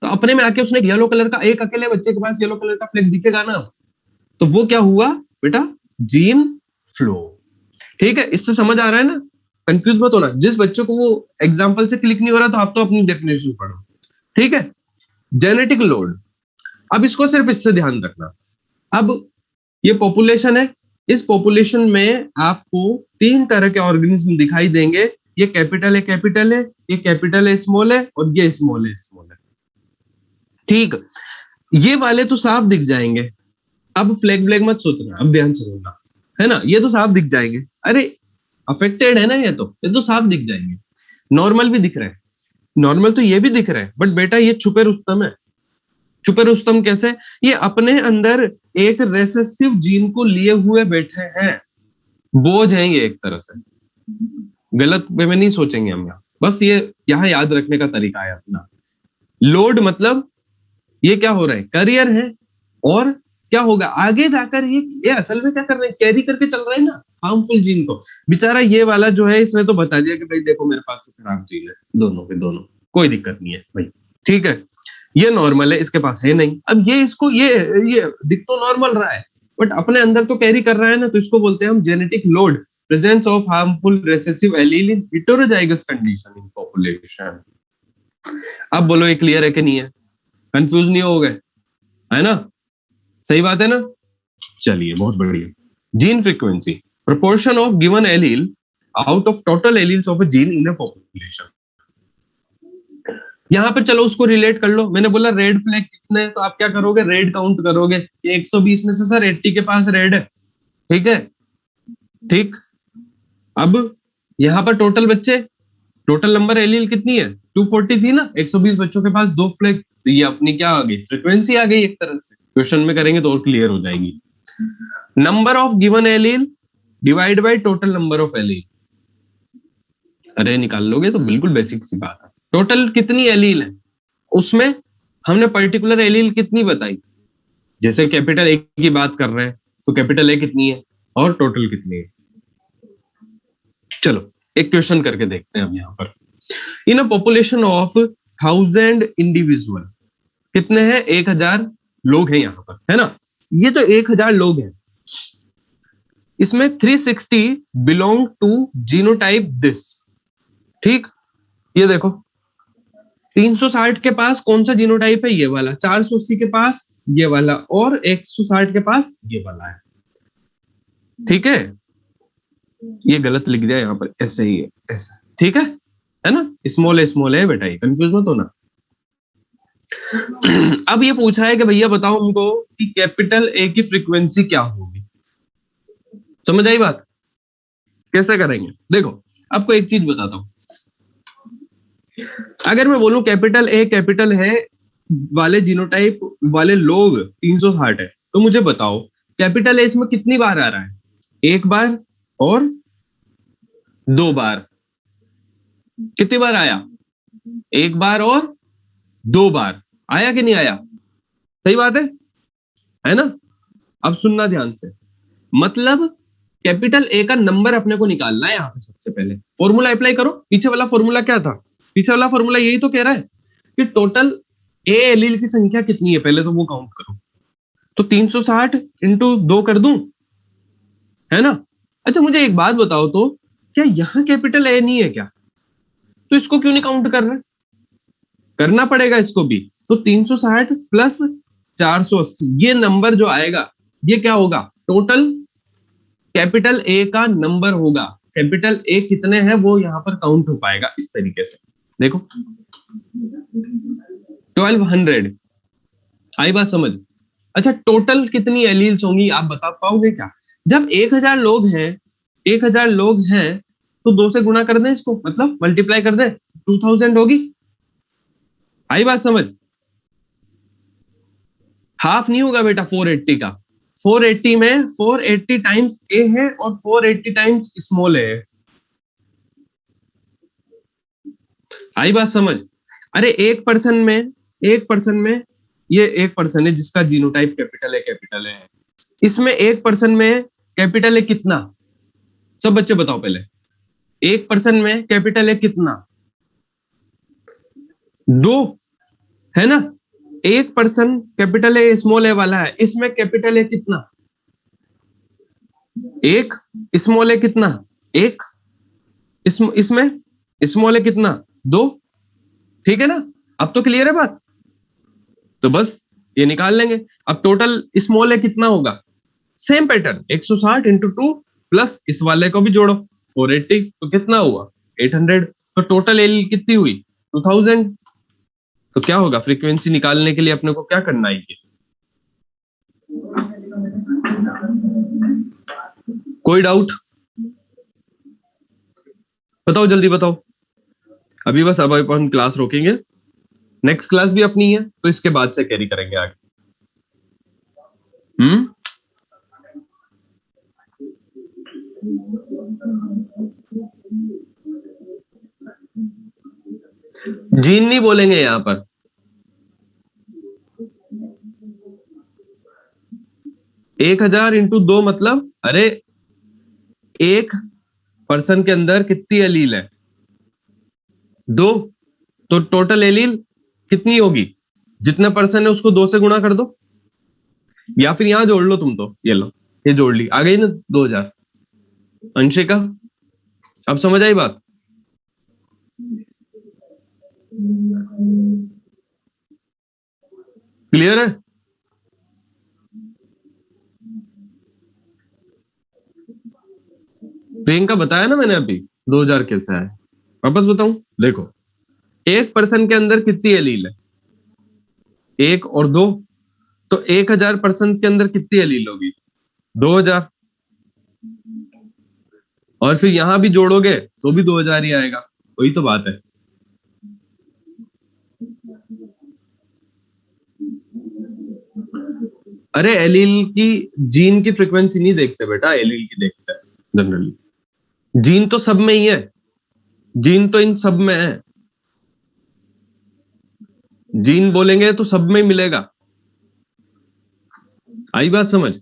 तो अपने में आके उसने येलो कलर का, एक अकेले बच्चे के पास येलो कलर का फ्लैग दिखेगा ना, तो वो क्या हुआ बेटा? Gene flow. ठीक है, इससे समझ आ रहा है ना? कंफ्यूज मत होना, जिस बच्चों को वो एग्जाम्पल से क्लिक नहीं हो रहा तो आप तो अपनी डेफिनेशन पढ़ो। ठीक है, जेनेटिक लोड। अब इसको सिर्फ इससे ध्यान रखना। अब ये पॉपुलेशन है, इस पॉपुलेशन में आपको तीन तरह के ऑर्गेनिज्म दिखाई देंगे। ये कैपिटल है, ये कैपिटल है स्मॉल है, और ये स्मॉल है स्मॉल है। ठीक, ये वाले तो साफ दिख जाएंगे। अब फ्लैग ब्लैग मत सोचना, अब ध्यान से सुनना, है ना? ये तो साफ दिख जाएंगे, अरे अफेक्टेड है ना, ये तो साफ दिख जाएंगे। नॉर्मल भी दिख रहा है, नॉर्मल तो ये भी दिख रहा है, बट बेटा ये छुपे रुस्तम है। छुपे रुस्तम कैसे? ये अपने अंदर एक रेसेसिव जीन को लिए हुए बैठे हैं, बोझ हैं ये एक तरह से। गलत वे में नहीं सोचेंगे हम यहाँ, बस ये यहाँ याद रखने का तरीका है अपना। लोड मतलब ये क्या हो रहा है, करियर है, और क्या होगा आगे जाकर ये असल में क्या कर रहे हैं, कैरी करके चल रहे हैं ना हार्मफुल जीन को। बेचारा ये वाला जो है इसने तो बता दिया कि भाई देखो मेरे पास तो खराब जीन है, दोनों के दोनों, कोई दिक्कत नहीं है भाई, ठीक है, ये नॉर्मल है, इसके पास है नहीं। अब ये इसको ये दिख तो नॉर्मल रहा है, बट अपने अंदर तो कैरी कर रहा है ना, तो इसको बोलते हैं हम genetic load, presence of harmful recessive allele in heterozygous condition in population. अब बोलो ये क्लियर है कि नहीं है, कंफ्यूज नहीं हो गए, है ना, सही बात है ना। चलिए बहुत बढ़िया। Gene frequency, proportion of given allele out of total alleles of a gene in a population. यहां पर चलो उसको रिलेट कर लो, मैंने बोला रेड फ्लैग कितने हैं, तो आप क्या करोगे, रेड काउंट करोगे, ये 120 में से सर 80 के पास रेड है, ठीक है, ठीक। अब यहां पर टोटल बच्चे, टोटल नंबर एलील कितनी है, 240 थी ना, 120 बच्चों के पास 2 फ्लैग, तो ये अपनी क्या आ गई, फ्रीक्वेंसी आ गई एक तरह से, क्वेश्चन में करेंगे तो और क्लियर हो जाएगी। Number of given allele divide by total number of allele, अरे निकाल लोगे तो बिल्कुल बेसिक सी बात है। टोटल कितनी एलील है, उसमें हमने पर्टिकुलर एलील कितनी बताई, जैसे कैपिटल ए की बात कर रहे हैं तो कैपिटल ए कितनी है और टोटल कितनी है। चलो एक क्वेश्चन करके देखते हैं अब यहां पर। इन अ पॉपुलेशन ऑफ 1000 इंडिविजुअल, कितने हैं, 1000 लोग हैं यहां पर, है ना, ये तो 1000 लोग हैं, इसमें 360 बिलोंग टू जीनोटाइप दिस, ठीक। ये देखो 360 के पास कौन सा जीनोटाइप है, ये वाला, 480 के पास ये वाला, और 160 के पास ये वाला है, ठीक है। ये गलत लिख दिया यहाँ पर, ऐसे ही है, ऐसा, ठीक है ना, स्मॉल है बेटा, ये कंफ्यूज मत होना। अब ये पूछा है कि भैया बताओ हमको कि कैपिटल ए की फ्रीक्वेंसी क्या होगी, समझ आई बात, कैसे करेंगे, देखो आपको एक चीज बताता हूं। अगर मैं बोलूं कैपिटल है वाले जीनोटाइप वाले लोग 360 है, तो मुझे बताओ कैपिटल ए इसमें कितनी बार आ रहा है, एक बार और दो बार, कितनी बार आया, एक बार और दो बार, आया कि नहीं आया, सही बात है ना। अब सुनना ध्यान से, मतलब कैपिटल ए का नंबर अपने को निकालना है, यहां पे सबसे पहले फॉर्मूला अप्लाई करो, पीछे वाला फॉर्मूला क्या था, पीछे वाला फॉर्मूला यही तो कह रहा है कि टोटल ए एलील की संख्या कितनी है, पहले तो वो काउंट करो, तो 360 इंटू 2 कर दूं, है ना। अच्छा मुझे एक बात बताओ तो, क्या यहां कैपिटल ए नहीं है क्या, तो इसको क्यों नहीं काउंट कर रहे, करना पड़ेगा इसको भी, तो 360 प्लस 480 ये नंबर जो आएगा ये क्या होगा, टोटल कैपिटल ए का नंबर होगा, कैपिटल ए कितने हैं वो यहां पर काउंट हो पाएगा इस तरीके से, देखो 1200, आई बात समझ। अच्छा टोटल कितनी एलील्स होंगी आप बता पाओगे क्या, जब 1000 लोग हैं, 1000 लोग हैं, तो 2 से गुणा कर दें इसको, मतलब मल्टीप्लाई कर दें, 2000 होगी, आई बात समझ। हाफ नहीं होगा बेटा 480 का, 480 में 480 टाइम्स ए है और 480 टाइम्स स्मॉल ए है, आई बात समझ। अरे एक पर्सन में ये एक पर्सन है जिसका जीनोटाइप कैपिटल है, इसमें एक पर्सन में कैपिटल है कितना, सब बच्चे बताओ पहले, एक पर्सन में कैपिटल है कितना, दो, है ना, एक पर्सन कैपिटल है स्मॉल ए वाला है, इसमें कैपिटल है कितना, एक, स्मॉल है कितना, एक, इसमें स्मॉल है कितना, दो, ठीक है ना। अब तो क्लियर है बात, तो बस ये निकाल लेंगे। अब टोटल स्मॉल है कितना होगा, सेम पैटर्न 160 इंटू 2 प्लस इस वाले को भी जोड़ो 480, तो कितना हुआ 800, तो टोटल एल कितनी हुई 2000। तो क्या होगा, फ्रीक्वेंसी निकालने के लिए अपने को क्या करना है, ये कोई डाउट बताओ, जल्दी बताओ। अभी बस अब अपन क्लास रोकेंगे, नेक्स्ट क्लास भी अपनी है तो इसके बाद से कैरी करेंगे आगे। जीन नहीं बोलेंगे यहां पर, 1000 इंटू 2 मतलब, अरे एक पर्सन के अंदर कितनी एलील है? 2। तो टोटल एलील कितनी होगी? जितने पर्सन है उसको 2 से गुणा कर दो, या फिर यहां जोड़ लो तुम, तो ये लो, ये जोड़ ली, आ गई ना 2000। अंशिका, अब समझ आई बात? क्लियर है? प्रियंका, बताया ना मैंने अभी 2000 कैसे आए। वापस बताऊं, देखो, एक पर्सन के अंदर कितनी एलील है? 1 और 2। तो 1000 पर्सन के अंदर कितनी एलील होगी? 2000। और फिर यहां भी जोड़ोगे तो भी 2000 ही आएगा। वही तो बात है। अरे एलील की, जीन की फ्रीक्वेंसी नहीं देखते बेटा, एलील की देखते हैं जनरली। जीन तो सब में ही है, जीन तो इन सब में है। जीन बोलेंगे तो सब में ही मिलेगा। आई बात समझ?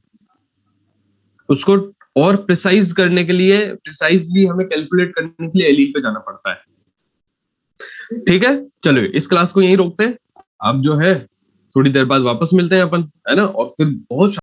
उसको और प्रिसाइज करने के लिए, प्रिसाइजली हमें कैलकुलेट करने के लिए एलील पे जाना पड़ता है। ठीक है, चलो इस क्लास को यहीं रोकते हैं। अब जो है थोड़ी देर बाद वापस मिलते हैं अपन, है ना? और फिर बहुत